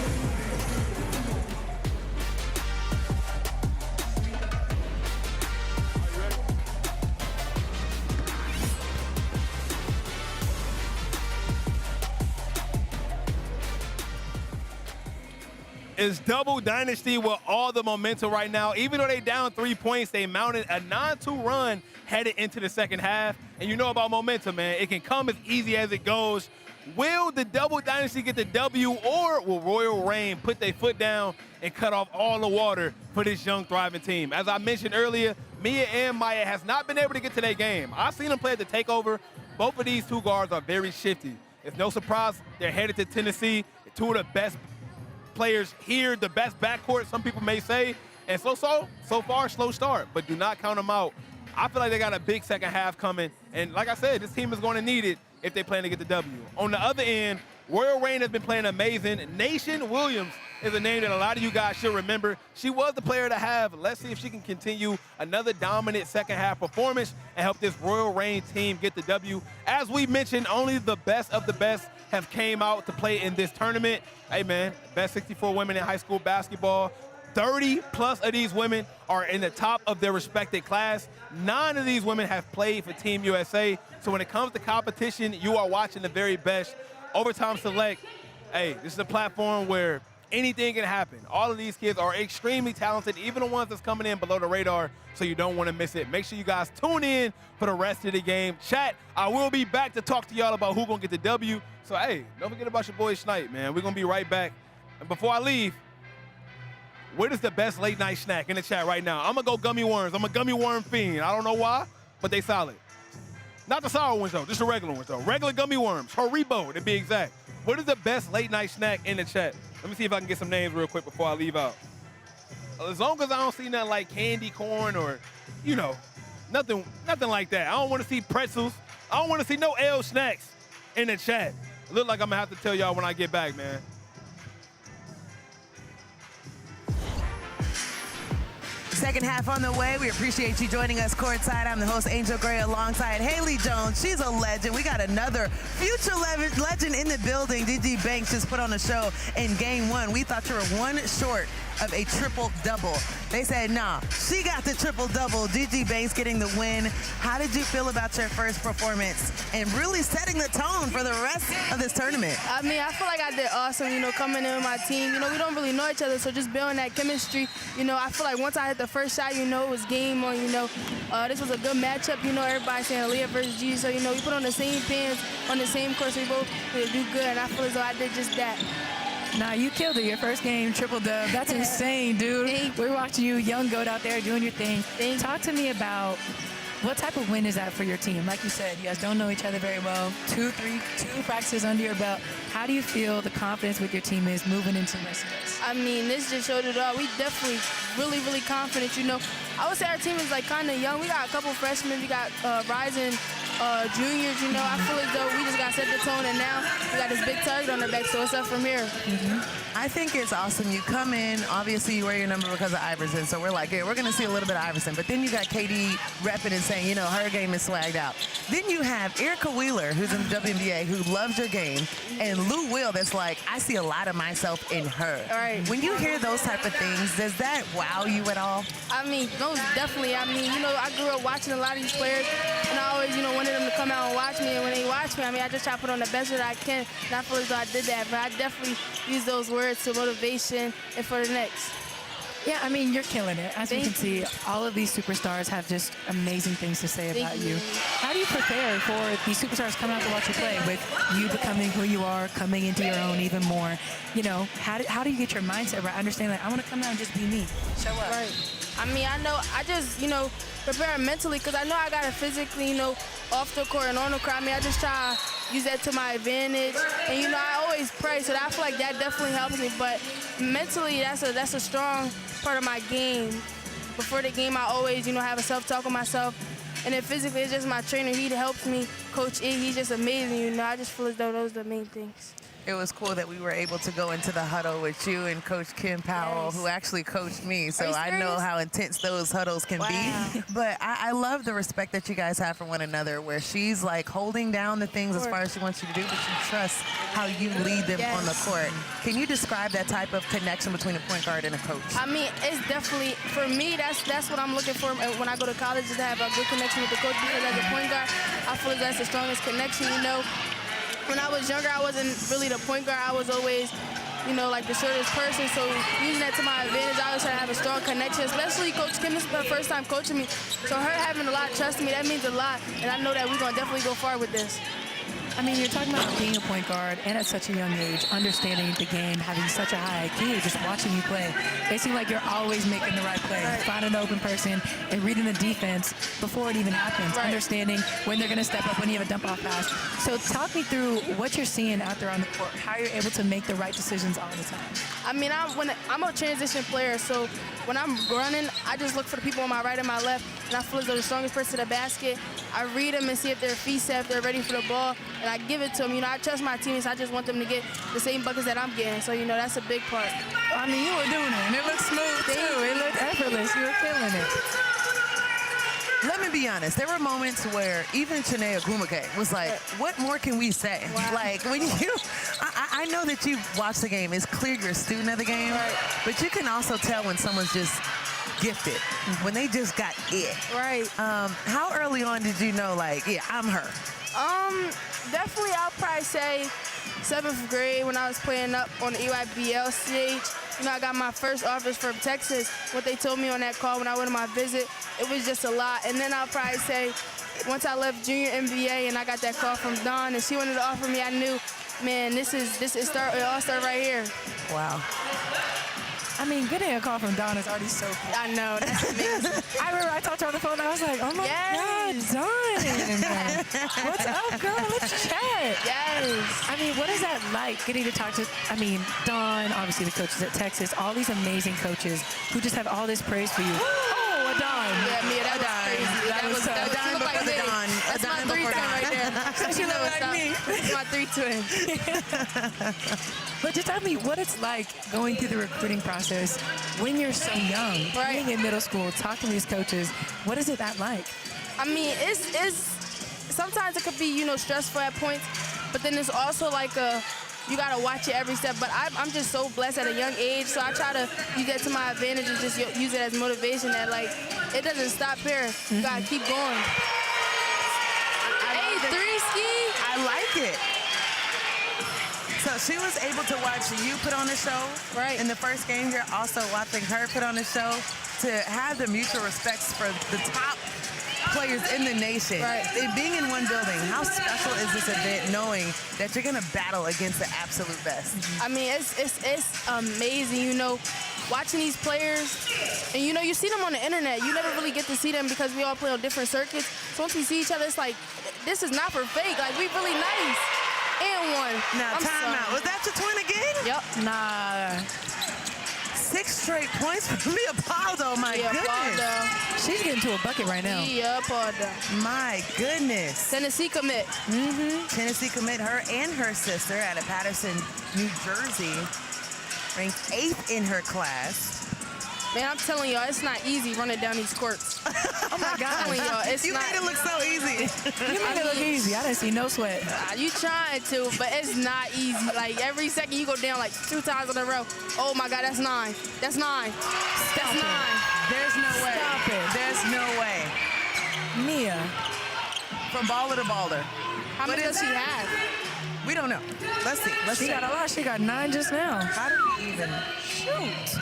It's double Dynasty with all the momentum right now. Even though they down 3 points, they mounted a 9-2 run headed into the second half. And you know about momentum, man. It can come as easy as it goes. Will the double Dynasty get the W, or will Royal Reign put their foot down and cut off all the water for this young, thriving team? As I mentioned earlier, Mia and Maya has not been able to get to their game. I've seen them play at the takeover. Both of these two guards are very shifty. It's no surprise they're headed to Tennessee. Two of the best players here, the best backcourt, some people may say. And so far, slow start, but do not count them out. I feel like they got a big second half coming. And like I said, this team is going to need it if they plan to get the W. On the other end, Royal Reign has been playing amazing. Nation Williams is a name that a lot of you guys should remember. She was the player to have. Let's see if she can continue another dominant second half performance and help this Royal Reign team get the W. As we mentioned, only the best of the best have came out to play in this tournament. Hey man, best 64 women in high school basketball. 30 plus of these women are in the top of their respected class. 9 of these women have played for Team USA. So when it comes to competition, you are watching the very best. Overtime Select, hey, this is a platform where anything can happen. All of these kids are extremely talented, even the ones that's coming in below the radar, so you don't want to miss it. Make sure you guys tune in for the rest of the game. Chat, I will be back to talk to y'all about who's going to get the W. So, hey, don't forget about your boy Snipe, man. We're going to be right back. And before I leave, what is the best late night snack in the chat right now? I'm going to go gummy worms. I'm a gummy worm fiend. I don't know why, but they solid. Not the sour ones, though. Just the regular ones, though. Regular gummy worms. Haribo, to be exact. What is the best late night snack in the chat? Let me see if I can get some names real quick before I leave out. as long as I don't see nothing like candy corn or, you know, nothing like that. I don't want to see pretzels. I don't want to see no L snacks in the chat. It look like I'm going to have to tell y'all when I get back, man. Second half on the way. We appreciate you joining us courtside. I'm the host, Angel Gray, alongside Haley Jones. She's a legend. We got another future legend in the building. Gigi Banks just put on a show in game one. We thought you were one short of a triple-double. They said, nah, she got the triple-double. Gigi Banks getting the win. How did you feel about your first performance and really setting the tone for the rest of this tournament? I mean, I feel like I did awesome, you know, coming in with my team. You know, we don't really know each other, so just building that chemistry, you know, I feel like once I hit the first shot, you know, it was game on, you know. This was a good matchup, you know, everybody saying Aaliyah versus Gigi, so, you know, we put on the same pants, on the same course, we both do good, and I feel as though I did just that. Nah, you killed it. Your first game, triple-dub. That's insane, dude. We're watching you, young goat out there doing your thing. Talk to me about what type of win is that for your team? Like you said, you guys don't know each other very well. Two practices under your belt. How do you feel the confidence with your team is moving into the rest of this? I mean, this just showed it all. We definitely really, really confident, you know. I would say our team is, like, kind of young. We got a couple freshmen. We got rising juniors, you know. I feel as though we just got to set the tone, and now we got this big target on our back, so it's up from here. I think it's awesome. You come in, obviously you wear your number because of Iverson, so we're like, yeah, we're going to see a little bit of Iverson. But then you got KD repping and saying, you know, her game is swagged out. Then you have Erica Wheeler, who's in the WNBA, who loves your game, and Lou Will that's like, I see a lot of myself in her. All right. When you hear those type of things, does that wow you at all? I mean, those definitely. I mean, you know, I grew up watching a lot of these players, and I always, you know, wanted them to come out and watch me. And when they watch me, I mean, I just try to put on the best that I can. And I feel as though I did that. But I definitely use those words to motivation and for the next. Yeah, I mean, you're killing it. As you can see, all of these superstars have just amazing things to say about you. How do you prepare for these superstars coming out to watch you play with you becoming who you are, coming into your own even more? You know, how do you get your mindset right? Understand that I want to come out and just be me. Show up. Right. I mean, I know, I just, you know, prepare mentally because I know I got to physically, you know, off the court and on the court. I mean, I just try to use that to my advantage. And, you know, I always pray, so I feel like that definitely helps me. But mentally, that's a strong part of my game. Before the game, I always, you know, have a self-talk with myself. And then physically, it's just my trainer. He helps me. Coach E, he's just amazing, you know. I just feel as though those are the main things. It was cool that we were able to go into the huddle with you and Coach Kim Powell, who actually coached me. So I know how intense those huddles can be. But I love the respect that you guys have for one another, where she's like holding down the things as far as she wants you to do, but she trusts how you lead them on the court. Can you describe that type of connection between a point guard and a coach? I mean, it's definitely, for me, that's what I'm looking for when I go to college, is to have a good connection with the coach, because as a point guard, I feel like that's the strongest connection, you know. When I was younger, I wasn't really the point guard. I was always, you know, like the shortest person. So using that to my advantage, I always try to have a strong connection, especially Coach Kim. This is her first time coaching me. So her having a lot of trust in me, that means a lot. And I know that we're going to definitely go far with this. I mean, you're talking about being a point guard and at such a young age, understanding the game, having such a high IQ, just watching you play. It seems like you're always making the right play, finding an open person and reading the defense before it even happens, understanding when they're going to step up, when you have a dump-off pass. So talk me through what you're seeing out there on the court, how you're able to make the right decisions all the time. I mean, I'm a transition player, so when I'm running, I just look for the people on my right and my left, and I feel as though the strongest person to the basket, I read them and see if their feet set, if they're ready for the ball, and I give it to them. You know, I trust my teammates. I just want them to get the same buckets that I'm getting. So, you know, that's a big part. I mean, you were doing it, and it looked smooth, too. It looked effortless. You were killing it. Let me be honest. There were moments where even Chinea Agumake was like, what more can we say? Like, when you, I know that you watch the game. It's clear you're a student of the game, but you can also tell when someone's just gifted, when they just got it. Right. How early on did you know, like, yeah, I'm her? Definitely, I'll probably say 7th grade when I was playing up on the EYBL stage. You know, I got my first offers from Texas. What they told me on that call when I went on my visit, it was just a lot. And then I'll probably say once I left junior NBA and I got that call from Dawn and she wanted to offer me, I knew, man, it all start right here. Wow. I mean, getting a call from Dawn is already so cool. I know, that's amazing. I remember I talked to her on the phone and I was like, oh my God, done? What's up, girl? Let's chat. Yes. I mean, what is that like, getting to talk to, Dawn, obviously the coaches at Texas, all these amazing coaches who just have all this praise for you. Oh, Adon. Yeah, Mia, that was crazy. That was Adon before the Dawn. That's my Adon 3 before twin Dawn. right there. She look like me. That's my 3 twin. But just tell me what it's like going through the recruiting process when you're so young, being in middle school, talking to these coaches. What is it that like? I mean, it's sometimes it could be, stressful at points, but then it's also like you gotta watch it every step. But I'm just so blessed at a young age, so I try to use that to my advantage and just use it as motivation that, like, it doesn't stop here. You gotta keep going. Hey, 3-ski. I like it. So she was able to watch you put on the show in the first game here, also watching her put on the show, to have the mutual respects for the top players in the nation. And being in one building, how special is this event knowing that you're going to battle against the absolute best? I mean, it's amazing, watching these players. And, you see them on the internet. You never really get to see them because we all play on different circuits. So once we see each other, it's like, this is not for fake. Like, we really nice. And one. Now, timeout. Was that your twin again? Yep. Nah. 6 straight points for Mia Pauldo. My goodness. Pauldo. She's getting to a bucket right now. Yeah, Pauldo. My goodness. Tennessee commit. Tennessee commit, her and her sister out of Patterson, New Jersey, ranked 8th in her class. Man, I'm telling y'all, it's not easy running down these courts. Oh my God. I'm telling y'all, it's you not. made it look so easy. You made it look easy. I didn't see no sweat. You trying to, but it's not easy. Like, every second you go down like 2 times in a row. Oh my God, that's 9. That's 9. That's 9. There's no way. Stop it. There's no way. Mia. From baller to baller. How many does she have? We don't know. Let's see. She got a lot. She got 9 just now. How did we even shoot?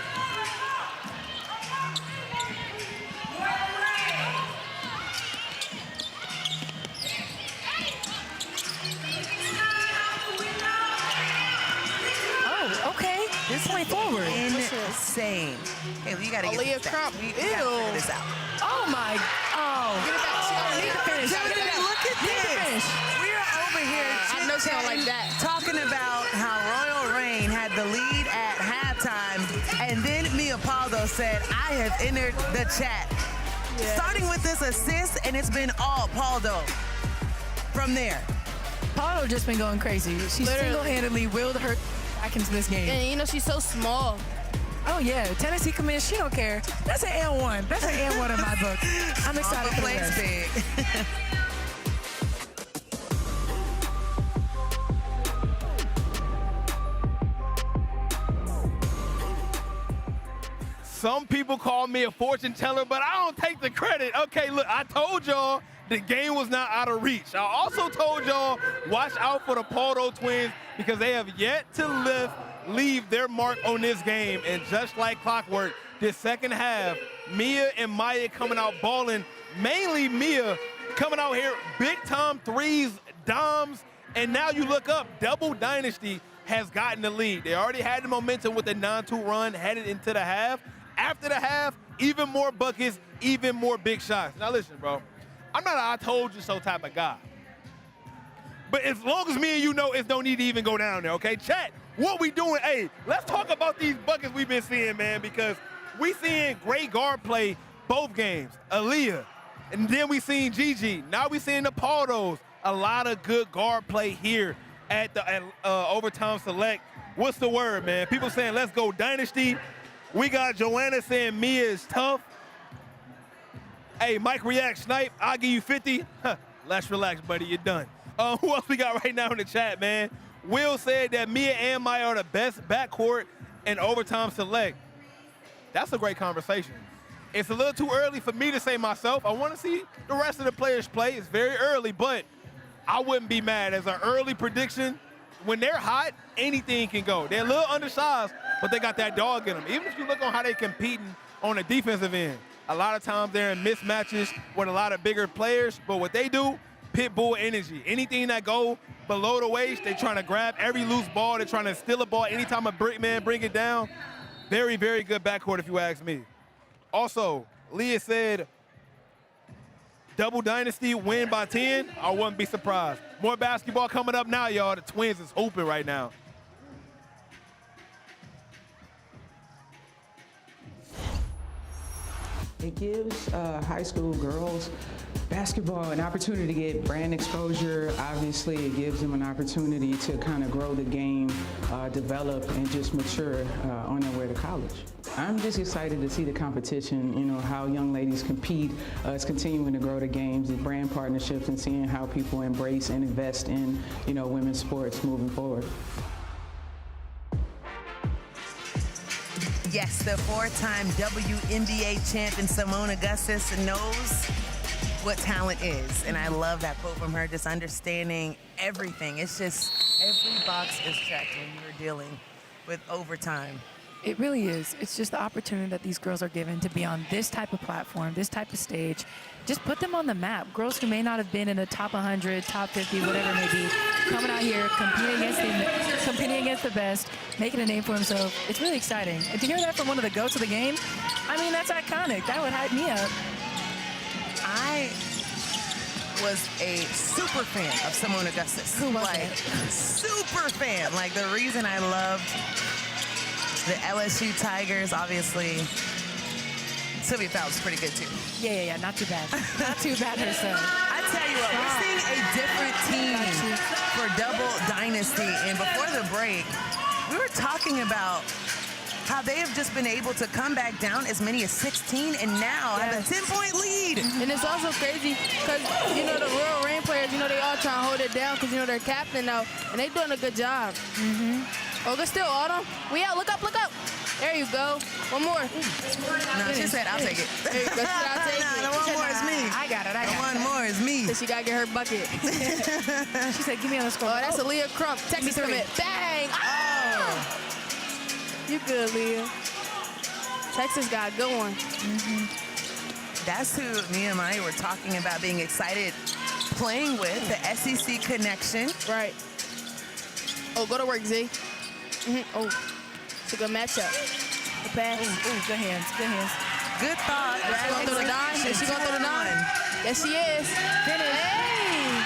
Okay, this way forward. Insane. Hey, we gotta get this out. We gotta figure this out. Oh my, Get it back. She gotta need to finish. Look at this. We are over here I know she don't like that. talking about how Royal Reign had the lead at halftime, and then Mia Pauldo said, I have entered the chat. Yes. Starting with this assist, and it's been all Pauldo from there. Pauldo just been going crazy. She single-handedly willed her back into this game. And she's so small. Oh yeah, Tennessee commit. She don't care. That's an N1. That's an N1 in my book. I'm excited for Plays this. big. Some people call me a fortune teller, but I don't take the credit. Okay, look, I told y'all the game was not out of reach. I also told y'all watch out for the Pauldo twins because they have yet to leave their mark on this game. And just like clockwork, this second half, Mia and Maya coming out balling, mainly Mia coming out here, big time threes, doms, and now you look up, Double Dynasty has gotten the lead. They already had the momentum with the 9-2 run headed into the half. After the half, even more buckets, even more big shots. Now listen, bro, I'm not a I told you so type of guy. But as long as me and you know, it's no need to even go down there, okay? Chat, what we doing? Hey, let's talk about these buckets we've been seeing, man, because we seeing great guard play both games. Aaliyah, and then we seen Gigi. Now we seeing the Pauldos. A lot of good guard play here at the Overtime Select. What's the word, man? People saying, let's go Dynasty. We got Joanna saying Mia is tough. Hey, Mike React, Snipe, I'll give you 50. Let's relax, buddy, you're done. Who else we got right now in the chat, man? Will said that Mia and Maya are the best backcourt in Overtime Select. That's a great conversation. It's a little too early for me to say myself. I want to see the rest of the players play. It's very early, but I wouldn't be mad. As an early prediction, when they're hot, anything can go. They're a little undersized, but they got that dog in them. Even if you look on how they're competing on the defensive end, a lot of times they're in mismatches with a lot of bigger players, but what they do, pit bull energy. Anything that go below the waist, they're trying to grab every loose ball. They're trying to steal a ball anytime a brick man bring it down. Very, very good backcourt if you ask me. Also, Leah said, Double Dynasty win by 10, I wouldn't be surprised. More basketball coming up now, y'all. The Twins is hooping right now. It gives high school girls basketball an opportunity to get brand exposure. Obviously, it gives them an opportunity to kind of grow the game, develop, and just mature on their way to college. I'm just excited to see the competition, you know, how young ladies compete. It's continuing to grow the games, the brand partnerships, and seeing how people embrace and invest in, you know, women's sports moving forward. Yes, the four-time WNBA champion Simone Augustus knows what talent is. And I love that quote from her, just understanding everything. It's just every box is checked when you're dealing with overtime. It really is. It's just the opportunity that these girls are given to be on this type of platform, this type of stage. Just put them on the map. Girls who may not have been in the top 100, top 50, whatever it may be, coming out here, competing against the best, making a name for themselves. It's really exciting. And to hear that from one of the GOATs of the game, I mean, that's iconic. That would hype me up. I was a super fan of Simone Augustus. Who was like, super fan. Like, the reason I loved the LSU Tigers, obviously, Sylvia Fowles pretty good too. Yeah, not too bad. Not too bad herself. I tell you what, we're seeing a different team for Double Dynasty. And before the break, we were talking about how they have just been able to come back down as many as 16 and now have a 10-point lead. And it's also crazy because, you know, the Royal Reign players, you know, they all try to hold it down because, you know, they're captain now, and they're doing a good job. Oh, good still, Autumn. We out. Look up, look up. There you go. One more. No, she said, I'll take it. There you go. She said, I'll take it. The one more is me. I got it. The one more is me. So she got to get her bucket. She said, give me on the score. Oh, that's a Leah Crump. Texas commit. Bang. Oh. You good, Leah. Texas got a good one. That's who me and Maya were talking about being excited playing with, the SEC connection. Right. Oh, go to work, Z. Oh, it's a good matchup. The pass. Ooh, good hands, good hands. Good thought. She going through the nine? Is she going through the nine? Yes, she is. Hey!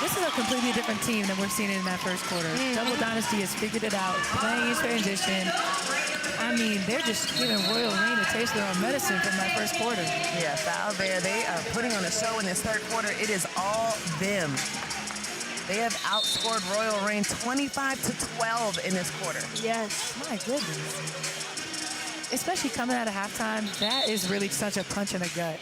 This is a completely different team than we're seeing in that first quarter. Double Dynasty has figured it out, playing in transition. I mean, they're just giving Royal Reign a taste of their own medicine from that first quarter. Yeah, Flau'jae, they are putting on a show in this third quarter. It is all them. They have outscored Royal Reign 25-12 in this quarter. Yes. My goodness. Especially coming out of halftime, that is really such a punch in the gut.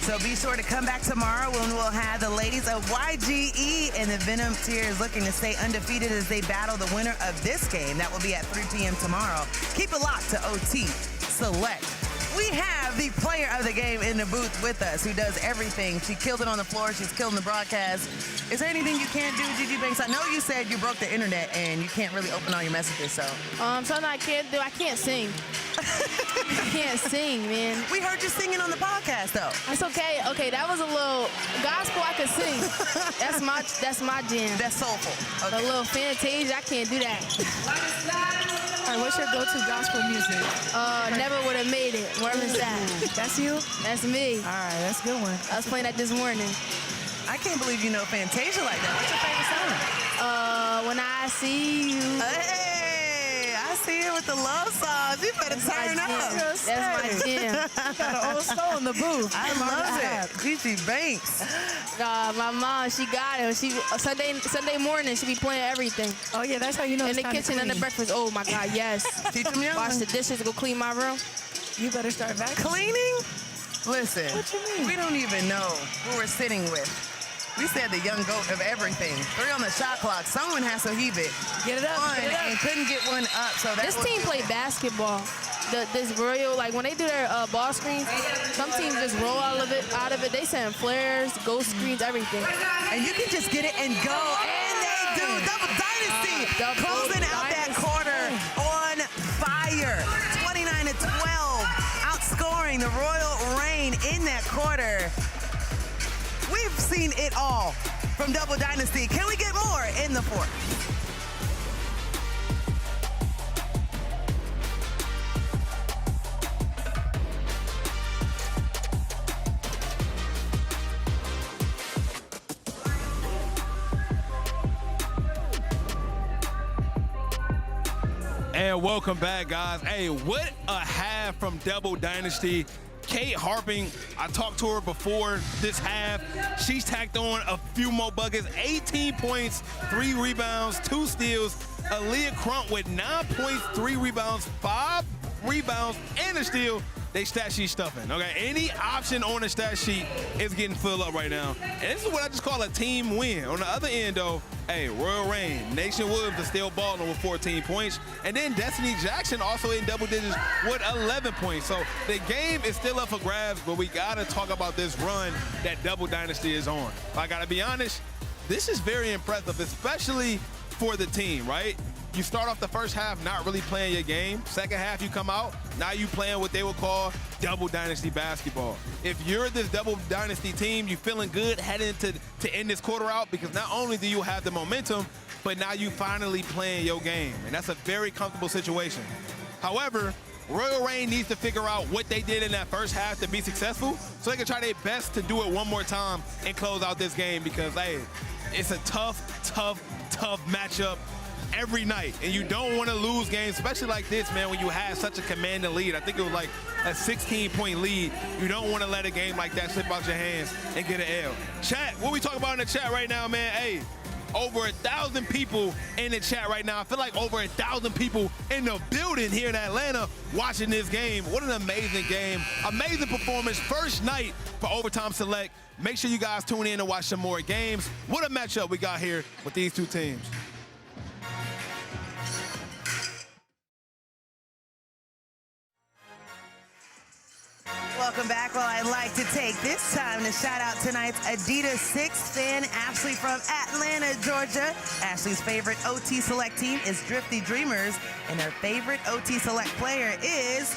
So be sure to come back tomorrow when we'll have the ladies of YGE and the Venom Tears looking to stay undefeated as they battle the winner of this game. That will be at 3 p.m. tomorrow. Keep it locked to OT Select. We have the player of the game in the booth with us who does everything. She killed it on the floor. She's killed in the broadcast. Is there anything you can't do, Gigi Banks? I know you said you broke the internet and you can't really open all your messages, so. Something I can't do, I can't sing. I can't sing, man. We heard you singing on the podcast, though. That's okay. Okay, that was a little gospel I could sing. That's my jam. That's soulful. Okay. A little Fantasia, I can't do that. All right, what's your go-to gospel music? Never Would Have Made It. Where's that? That's you? That's me. All right, that's a good one. I was playing that this morning. I can't believe you know Fantasia like that. What's your favorite song? When I See You. Hey, I see you with the love songs. You better turn up. That's my jam. Got an old soul in the booth. I love it. Gigi Banks. My mom, she got it. She Sunday morning, she be playing everything. Oh yeah, that's how you know. In the kitchen and the breakfast. Oh my God, yes. Teach them young. Wash the dishes, go clean my room. You better start back. Cleaning? Listen, what you mean? We don't even know who we're sitting with. We said the young goat of everything. 3 on the shot clock. Someone has to heave it. Get it up. One, and couldn't get one up. So this team played basketball. This Royal, like when they do their ball screens, some teams just roll out of it. They send flares, ghost screens, everything. And you can just get it and go. And they do. Double Dynasty closing out that quarter on fire. 29-12, outscoring the Royal Reign in that quarter. We've seen it all from Double Dynasty. Can we get more in the fourth? And welcome back, guys. Hey, what a half from Double Dynasty. Kate Harping, I talked to her before this half. She's tacked on a few more buckets, 18 points, 3 rebounds, 2 steals. Aaliyah Crump with 9 points, 3 rebounds, 5 rebounds, and a steal. They stat sheet stuffing, okay? Any option on the stat sheet is getting filled up right now. And this is what I just call a team win. On the other end, though, hey, Royal Reign, Nation Williams is still balling with 14 points. And then Destiny Jackson also in double digits with 11 points. So the game is still up for grabs, but we got to talk about this run that Double Dynasty is on. I got to be honest, this is very impressive, especially for the team, right? You start off the first half not really playing your game. Second half, you come out, now you playing what they would call Double Dynasty basketball. If you're this Double Dynasty team, you feeling good heading to end this quarter out because not only do you have the momentum, but now you finally playing your game. And that's a very comfortable situation. However, Royal Reign needs to figure out what they did in that first half to be successful so they can try their best to do it one more time and close out this game because, hey, it's a tough matchup every night, and you don't want to lose games, especially like this, man, when you have such a commanding lead. I think it was like a 16-point lead. You don't want to let a game like that slip out your hands and get an L. Chat, what we talking about in the chat right now, man? Hey, over 1,000 people in the chat right now. I feel like over 1,000 people in the building here in Atlanta watching this game. What an amazing game. Amazing performance. First night for Overtime Select. Make sure you guys tune in to watch some more games. What a matchup we got here with these two teams. Welcome back. Well, I'd like to take this time to shout out tonight's Adidas 6 fan, Ashley from Atlanta, Georgia. Ashley's favorite OT Select team is Drifty Dreamers, and her favorite OT Select player is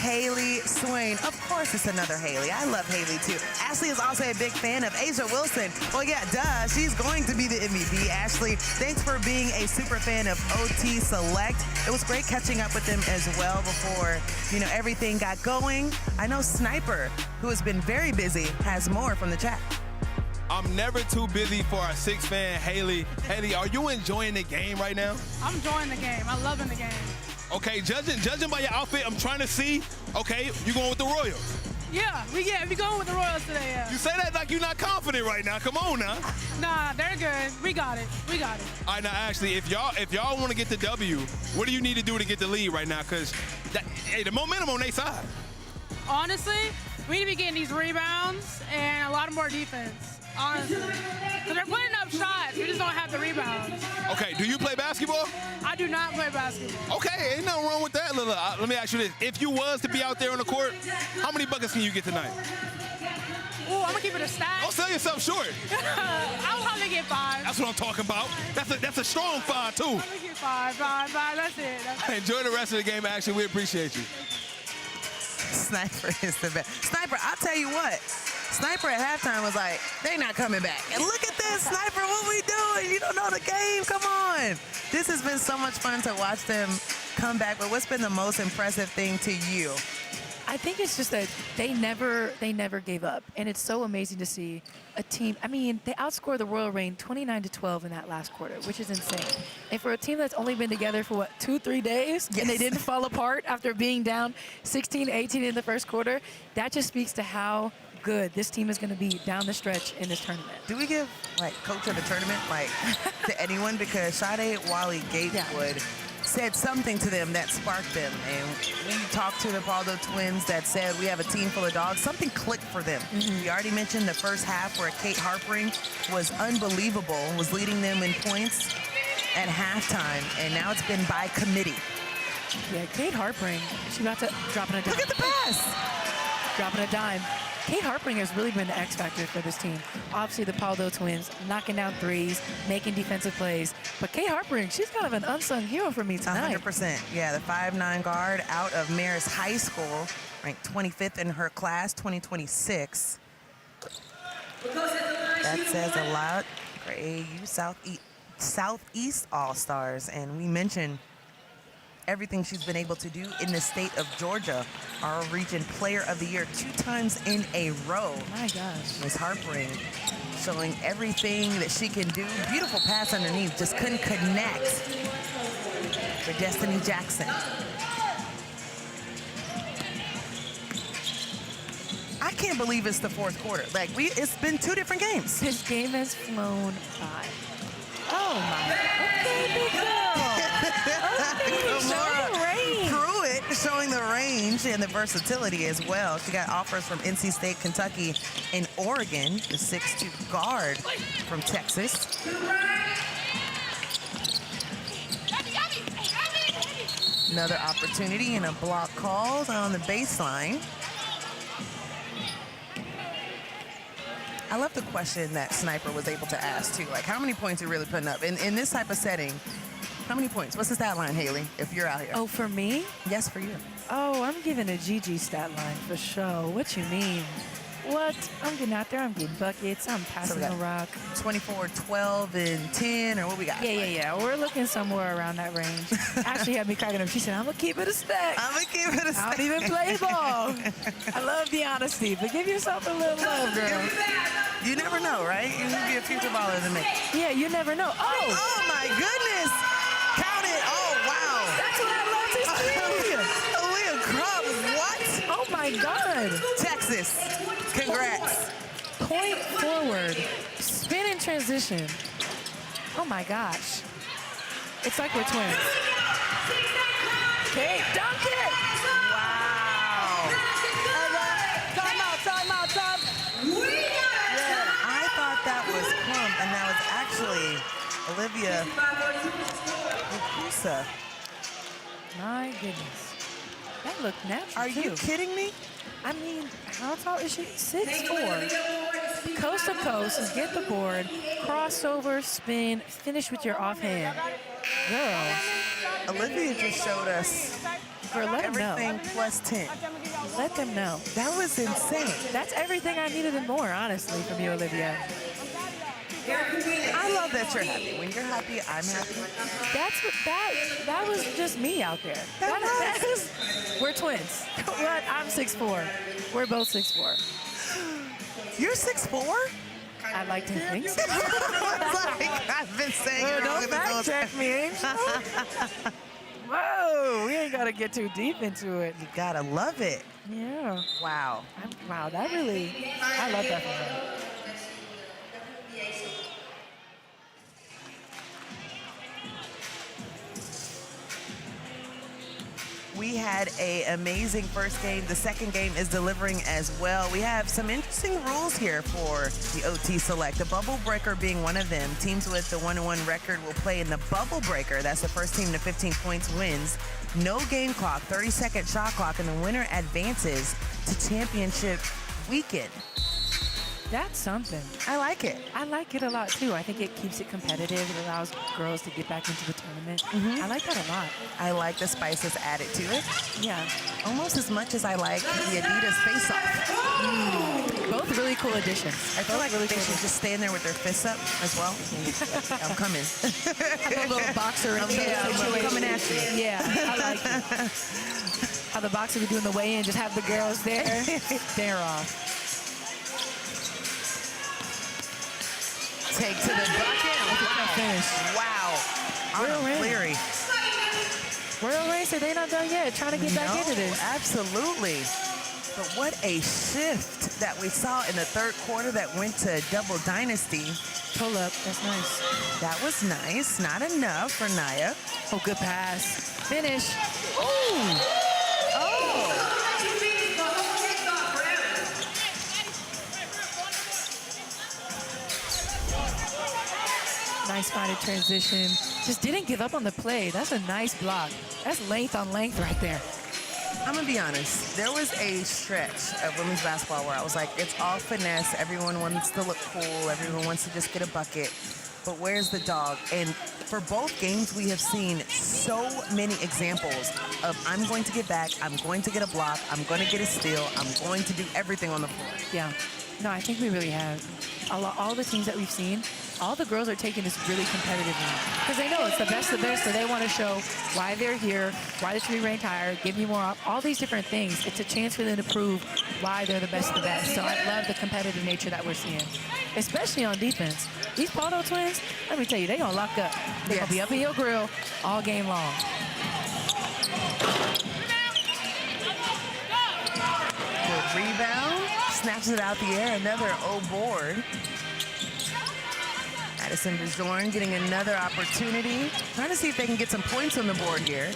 Haley Swain. Of course, it's another Haley. I love Haley, too. Ashley is also a big fan of Asia Wilson. Well, yeah, duh. She's going to be the MVP. Ashley, thanks for being a super fan of OT Select. It was great catching up with them as well before, everything got going. I know Sniper, who has been very busy, has more from the chat. I'm never too busy for our 6 fan, Haley. Haley, are you enjoying the game right now? I'm enjoying the game. I'm loving the game. Okay, judging by your outfit, I'm trying to see, okay, you going with the Royals. Yeah, we going with the Royals today, yeah. You say that like you're not confident right now. Come on now. Nah, they're good. We got it. All right, now, Ashley, if y'all want to get the W, what do you need to do to get the lead right now? Because, hey, the momentum on their side. Honestly, we need to be getting these rebounds and a lot more defense. Honestly. Because they're putting up shots. We just don't have the rebounds. Okay, do you play basketball? I do not play basketball. Okay, ain't nothing wrong with that. Let me ask you this. If you was to be out there on the court, how many buckets can you get tonight? Ooh, I'm going to keep it a stack. Don't sell yourself short. I'll probably get 5. That's what I'm talking about. That's a strong 5, too. I'm going to get 5. That's it. Enjoy the rest of the game, Ashley. We appreciate you. Sniper is the best. Sniper, I'll tell you what. Sniper at halftime was like, they not coming back. And look at this, Sniper, what we doing? You don't know the game, come on. This has been so much fun to watch them come back, but what's been the most impressive thing to you? I think it's just that they never gave up. And it's so amazing to see a team. I mean, they outscored the Royal Reign 29-12 in that last quarter, which is insane. And for a team that's only been together for, 2-3 days, yes, and they didn't fall apart after being down 16-18 in the first quarter, that just speaks to how good this team is going to be down the stretch in this tournament. Do we give, coach of the tournament, to anyone? Because Sade Wally Gatewood said something to them that sparked them. And we talked to the Pauldo twins that said we have a team full of dogs. Something clicked for them. We already mentioned the first half where Kate Harpering was unbelievable, was leading them in points at halftime. And now it's been by committee. Yeah, Kate Harpering, she's about to drop in a dime. Look at the pass. Dropping a dime. Kate Harpering has really been the X factor for this team. Obviously, the Pauldo twins knocking down threes, making defensive plays. But Kate Harpering, she's kind of an unsung hero for me tonight. 100%. Yeah, the 5'9" guard out of Marist High School, ranked 25th in her class, 2026. That says a lot for AAU Southeast All-Stars. And we mentioned everything she's been able to do in the state of Georgia. Our region player of the year 2 times in a row. My gosh. Ms. Harpering showing everything that she can do. Beautiful pass underneath, just couldn't connect. for Destiny Jackson. I can't believe it's the fourth quarter. Like, it's been 2 different games. This game has flown by. Oh, my. Okay, big girl. Okay, Pruitt showing the range and the versatility as well. She got offers from NC State, Kentucky, and Oregon, the 6'2" guard from Texas. Another opportunity and a block called on the baseline. I love the question that Sniper was able to ask, too. Like, how many points are you really putting up? In this type of setting, how many points? What's the stat line, Haley, if you're out here? Oh, for me? Yes, for you. Oh, I'm giving a Gigi stat line for sure. What you mean? What? I'm getting out there. I'm getting buckets. I'm passing the rock. 24, 12, and 10, or what we got? Yeah. We're looking somewhere around that range. Ashley had me cracking up. She said, I'm going to keep it a stack. I'm going to keep it a stack. I don't even play ball. I love the honesty, but give yourself a little love, girl. You never know, right? You can be a future baller than me. Yeah, you never know. Oh, my goodness. Count it. Oh, wow. That's what I love to see. Aaliyah Crubb, what? Oh, my God. Texas. Congrats. Point forward, spin in transition. Oh my gosh. It's like we're twins. Okay, dunk it. Wow. Time out. Yeah, I thought that was Plum, and that was actually Olivia Ukusa. My goodness. That looked natural. Are you kidding me? I mean, how tall is she? 6'4". Coast to coast, get the board, crossover, spin, finish with your offhand. Girl. Olivia just showed us everything plus 10. Let them know. That was insane. That's everything I needed and more, honestly, from you, Olivia. I love that you're happy. When you're happy, I'm happy. That was just me out there. We're twins. But I'm 6'4". We're both 6'4". You're 6'4"? I'd like to think so. I've been saying it wrong. Don't fact check me, Angel. Whoa, we ain't got to get too deep into it. You got to love it. Yeah. Wow. Wow, I love that for her. We had an amazing first game. The second game is delivering as well. We have some interesting rules here for the OT Select. The Bubble Breaker being one of them. Teams with the 1-1 record will play in the Bubble Breaker. That's the first team to 15 points wins. No game clock, 30-second shot clock, and the winner advances to championship weekend. That's something. I like it. I like it a lot, too. I think it keeps it competitive. It allows girls to get back into the tournament. I like that a lot. I like the spices added to it. Yeah. Almost as much as I like the Adidas face-off. Both really cool additions. I feel like they should just stand there with their fists up as well. I'm coming. A little boxer situation. I'm coming at you. Yeah, I like it. How the boxer be doing the weigh-in, just have the girls there. They're off. Take to the bucket. Finish. Wow. I'm leery. Royal Racer, they not done yet. Trying to get back into this. Absolutely. But what a shift that we saw in the third quarter that went to double dynasty. Pull up. That's nice. That was nice. Not enough for Naya. Oh, good pass. Finish. Ooh. Oh. Nice spotted transition. Just didn't give up on the play. That's a nice block. That's length on length right there. I'm going to be honest. There was a stretch of women's basketball where I was like, it's all finesse. Everyone wants to look cool. Everyone wants to just get a bucket. But where's the dog? And for both games, we have seen so many examples of I'm going to get back, I'm going to get a block, I'm going to get a steal, I'm going to do everything on the floor. Yeah. No, I think we really have. All the teams that we've seen, all the girls are taking this really competitively because they know it's the best of the best, so they want to show why they're here, why they should be ranked higher, give me more, all these different things. It's a chance for them to prove why they're the best of the best. So I love the competitive nature that we're seeing, especially on defense. These Pauldo twins, let me tell you, they're going to lock up. They're going to be up in your grill all game long. rebound, snatches it out the air, another O board. Madison Dezorn getting another opportunity. Trying to see if they can get some points on the board here.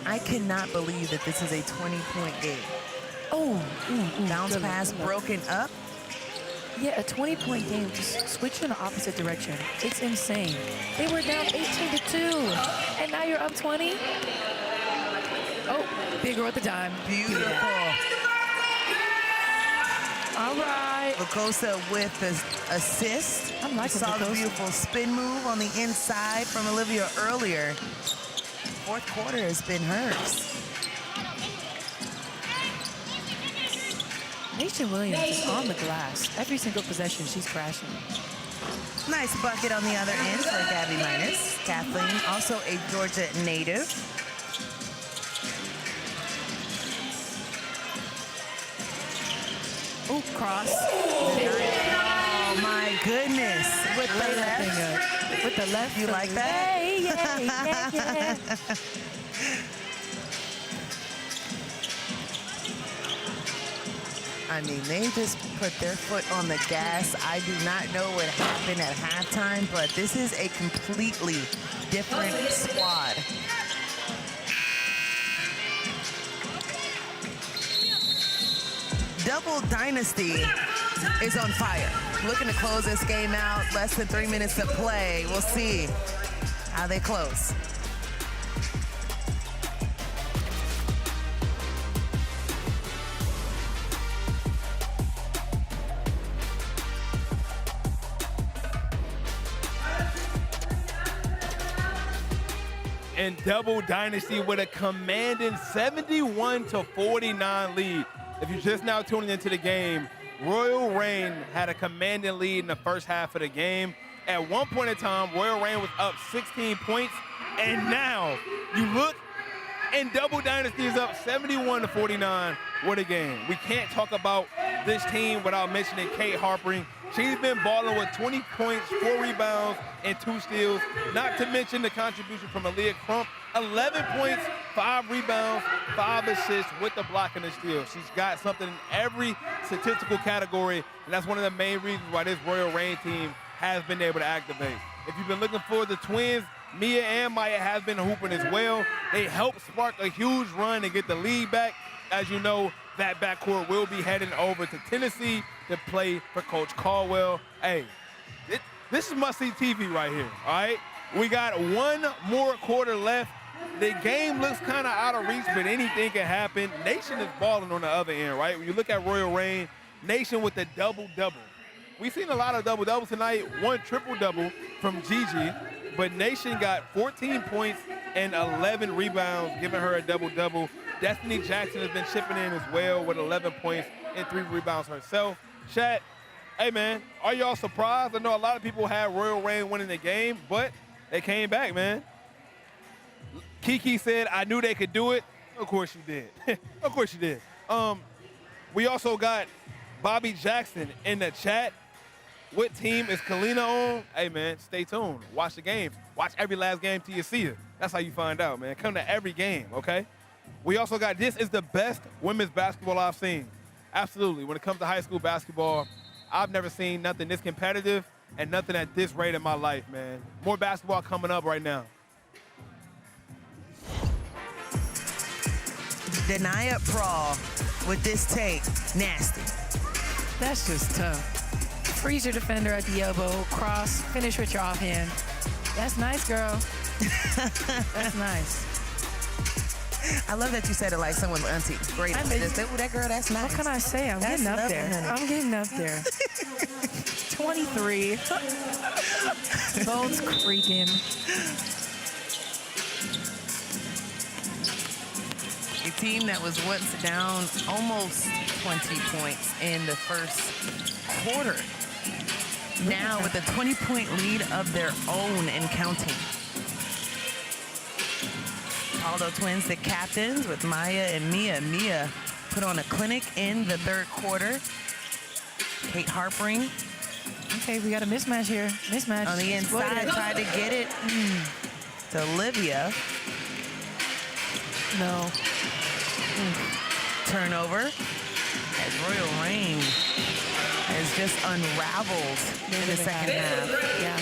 I cannot believe that this is a 20-point game. Oh, bounce pass broken up. Yeah, a 20-point game, just switch in the opposite direction. It's insane. They were down 18-2, and now you're up 20. Oh, big girl at the dime. Beautiful. All right. Lucosa with the assist. I'm liking Saw the Lucosa. beautiful spin move on the inside from Olivia earlier. Fourth quarter has been hers. Nation Williams is on the glass. Every single possession, she's crashing. Nice bucket on the other end for Gabby Minus. Kathleen, also a Georgia native. Oh, cross. Oh my goodness. With the left. With the left. You like that? Yeah. I mean, they just put their foot on the gas. I do not know what happened at halftime, but this is a completely different squad. Double Dynasty is on fire. Looking to close this game out. Less than 3 minutes to play. We'll see how they close. And Double Dynasty with a commanding 71-49 lead. If you're just now tuning into the game, Royal Reign had a commanding lead in the first half of the game. At one point in time, Royal Reign was up 16 points, and now you look, and Double Dynasty is up 71-49. What a game. We can't talk about this team without mentioning Kate Harpering. She's been balling with 20 points, 4 rebounds, and 2 steals, not to mention the contribution from Aaliyah Crump. 11 points, 5 rebounds, 5 assists with the block and the steal. She's got something in every statistical category, and that's one of the main reasons why this Royal Reign team has been able to activate. If you've been looking for the twins, Mia and Maya have been hooping as well. They helped spark a huge run and get the lead back. As you know, that backcourt will be heading over to Tennessee to play for Coach Caldwell. Hey, this is must-see TV right here, all right? We got one more quarter left. The game looks kind of out of reach, but anything can happen. Nation is balling on the other end, right? When you look at Royal Reign, Nation with the double-double. We've seen a lot of double-doubles tonight, one triple-double from Gigi, but Nation got 14 points and 11 rebounds, giving her a double-double. Destiny Jackson has been chipping in as well with 11 points and 3 rebounds herself. Chat, hey, man, are y'all surprised? I know a lot of people had Royal Reign winning the game, but they came back, man. Kiki said, I knew they could do it. Of course you did. Of course you did. We also got Bobby Jackson in the chat. What team is Kalina on? Hey, man, stay tuned. Watch the game. Watch every last game till you see it. That's how you find out, man. Come to every game, okay? We also got, this is the best women's basketball I've seen. Absolutely. When it comes to high school basketball, I've never seen nothing this competitive and nothing at this rate in my life, man. More basketball coming up right now. Denia Prawl with this take. Nasty. That's just tough. Freeze your defender at the elbow, cross, finish with your offhand. That's nice, girl. That's nice. I love that you said it like someone auntie. Great. Just, ooh, that girl, that's nice. What can I say? I'm That's getting up lovely, there. honey. I'm getting up there. 23. Bones creaking. A team that was once down almost 20 points in the first quarter. Now with a 20-point lead of their own and counting. Pauldo twins, the captains, with Maya and Mia. Mia put on a clinic in the third quarter. Kate Harpering. Okay, we got a mismatch here. Mismatch. On the inside, tried to get it to Olivia. No. To turnover as Royal Reign has just unraveled in the second half. Yeah.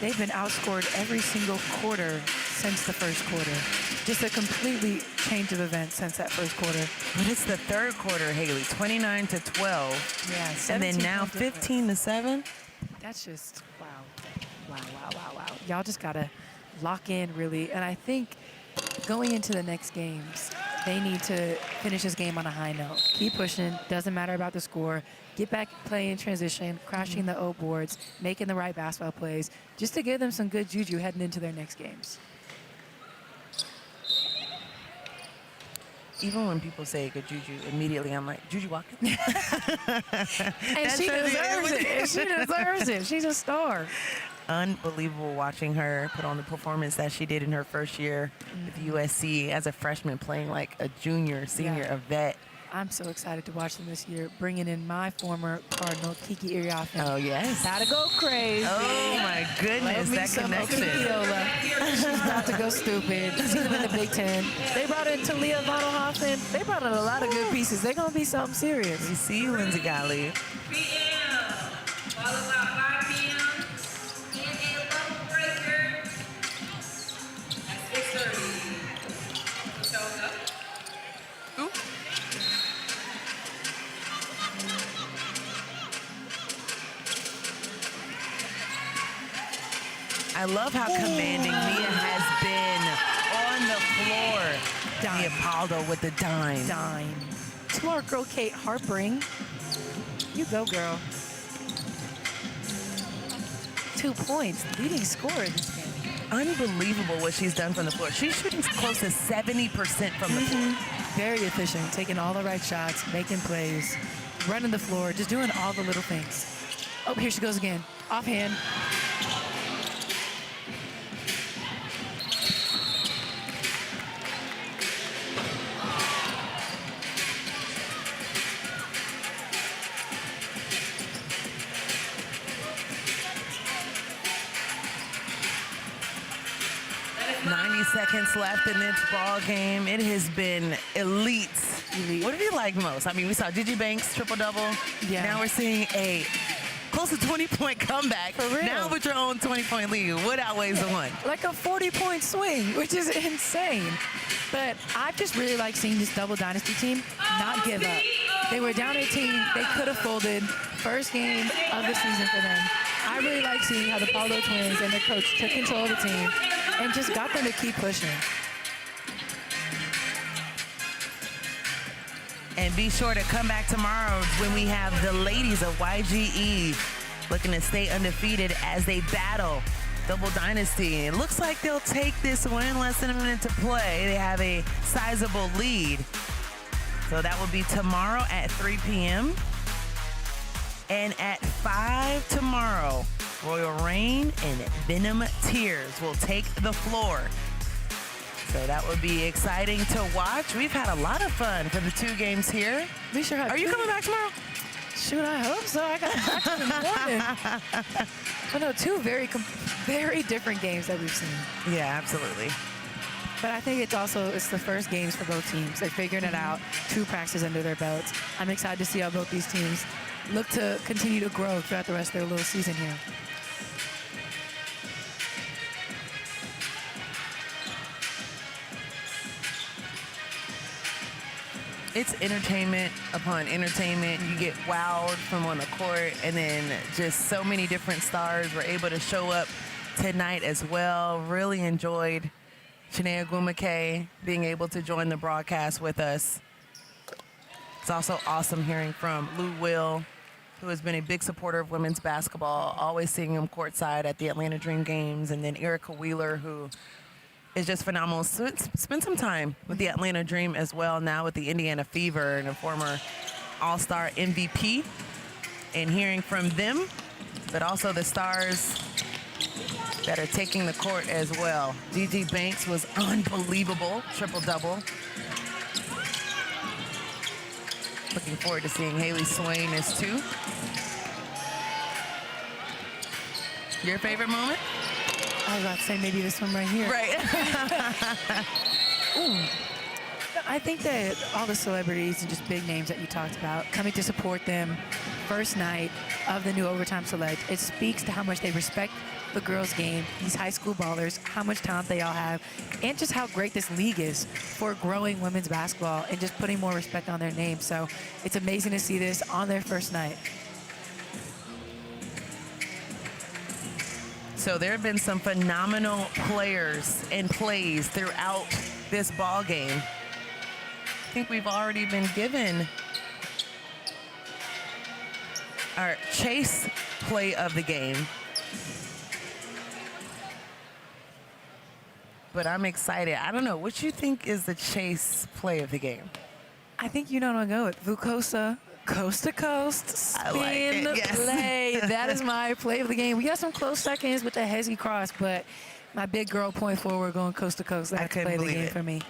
They've been outscored every single quarter since the first quarter. Just a completely change of events since that first quarter. But it's the third quarter, Haley, 29-12. Yeah, and then now 15-7. That's just, wow. Y'all just got to lock in, really. And I think going into the next games, they need to finish this game on a high note. Keep pushing. Doesn't matter about the score. Get back playing in transition, crashing the O boards, making the right basketball plays, just to give them some good juju heading into their next games. Even when people say good juju, immediately I'm like, Juju Watkins? And she deserves it. She deserves it. She's a star. Unbelievable watching her put on the performance that she did in her first year with USC as a freshman, playing like a junior, senior, a vet. I'm so excited to watch them this year, bringing in my former Cardinal, Kiki Iriafen. Oh, yes. Gotta go crazy. Oh, my goodness, that connection. She's about to go stupid. She's in the Big Ten. They brought in Talia Vonderhoffen. They brought in a lot of good pieces. They're going to be something serious. We see you, Lindsay Gottlieb. I love how commanding Mia has been on the floor. Mia Pauldo with the dime. Smart girl Kate Harpering. You go, girl. 2 points, leading scorer this game. Unbelievable what she's done from the floor. She's shooting close to 70% from the floor. Very efficient, taking all the right shots, making plays, running the floor, just doing all the little things. Oh, here she goes again. Offhand. 90 seconds left in this ball game. It has been elite. What did you like most? I mean, we saw Gigi Banks triple-double. Yeah. Now we're seeing a close to 20-point comeback. For real. Now with your own 20-point lead. What outweighs the one? Like a 40-point swing, which is insane. But I just really like seeing this double dynasty team not give up. They were down 18. They could have folded. First game of the season for them. I really like seeing how the Pauldo twins and their coach took control of the team and just got them to keep pushing. And be sure to come back tomorrow when we have the ladies of YGE looking to stay undefeated as they battle Double Dynasty. It looks like they'll take this win, less than a minute to play. They have a sizable lead. So that will be tomorrow at 3 p.m. And at 5 tomorrow, Royal Reign and Venom Tears will take the floor. So that would be exciting to watch. We've had a lot of fun for the 2 games here. We sure have. Are you coming back tomorrow? Shoot, I hope so. I got practice in the morning. But no, 2 very different games that we've seen. Yeah, absolutely. But I think it's the first games for both teams. They're figuring it out. 2 practices under their belts. I'm excited to see how both these teams look to continue to grow throughout the rest of their little season here. It's entertainment upon entertainment. You get wowed from on the court, and then just so many different stars were able to show up tonight as well. Really enjoyed Shanae Agumake being able to join the broadcast with us. It's also awesome hearing from Lou Will, who has been a big supporter of women's basketball, always seeing him courtside at the Atlanta Dream games, and then Erica Wheeler, who is just phenomenal. Spent some time with the Atlanta Dream as well, now with the Indiana Fever, and a former All-Star MVP. And hearing from them, but also the stars that are taking the court as well. Gigi Banks was unbelievable, triple-double. Looking forward to seeing Haley Swain as too. Your favorite moment? I was about to say maybe this one right here. Right. Ooh. I think that all the celebrities and just big names that you talked about coming to support them first night of the new Overtime Select, it speaks to how much they respect the girls' game, these high school ballers, how much talent they all have, and just how great this league is for growing women's basketball and just putting more respect on their name. So it's amazing to see this on their first night. So there have been some phenomenal players and plays throughout this ball game. I think we've already been given our chase play of the game. But I'm excited. I don't know, what you think is the chase play of the game? I think you know what I'm going with. Vukosa, coast to coast, spin play. That is my play of the game. We got some close seconds with the hezzy cross, but my big girl point forward going coast to coast. That's the play of the game for me.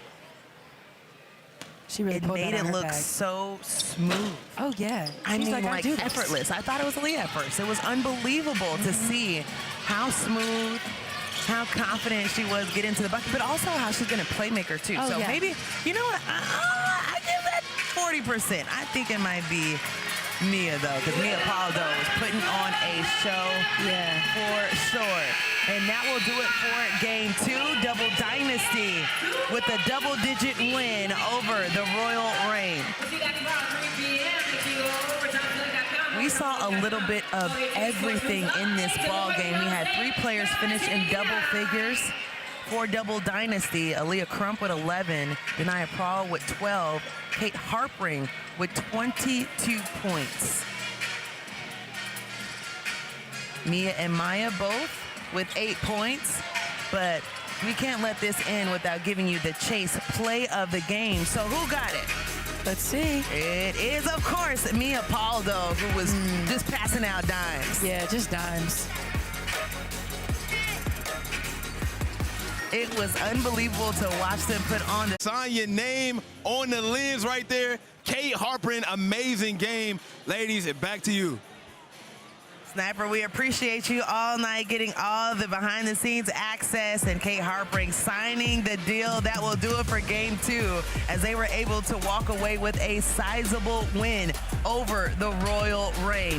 She really pulled that out of her bag. It made it look so smooth. Oh, yeah. I mean, like effortless. I thought it was Aaliyah at first. It was unbelievable to see how smooth, how confident she was getting to the bucket, but also how she's going to playmaker, too. Oh, so yeah. maybe, you know what? I give that 40%. I think it might be Mia, though, because Mia Pauldo is putting on a show for sure. And that will do it for Game 2, Double Dynasty, with a double-digit win over the Royal Reign. We saw a little bit of everything in this ball game. We had 3 players finish in double figures for Double Dynasty. Aaliyah Crump with 11, Jenica Prawl with 12, Kate Harpring with 22 points. Mia and Maya both with 8 points, but we can't let this end without giving you the chase play of the game. So who got it? Let's see. It is, of course, Mia Pauldo, who was just passing out dimes. Yeah, just dimes. It was unbelievable to watch them put on the... Sign your name on the lens right there. Kate Harpring, amazing game. Ladies, back to you. Sniper, we appreciate you all night getting all the behind-the-scenes access, and Kate Harpring signing the deal. That will do it for Game 2, as they were able to walk away with a sizable win over the Royal Reign.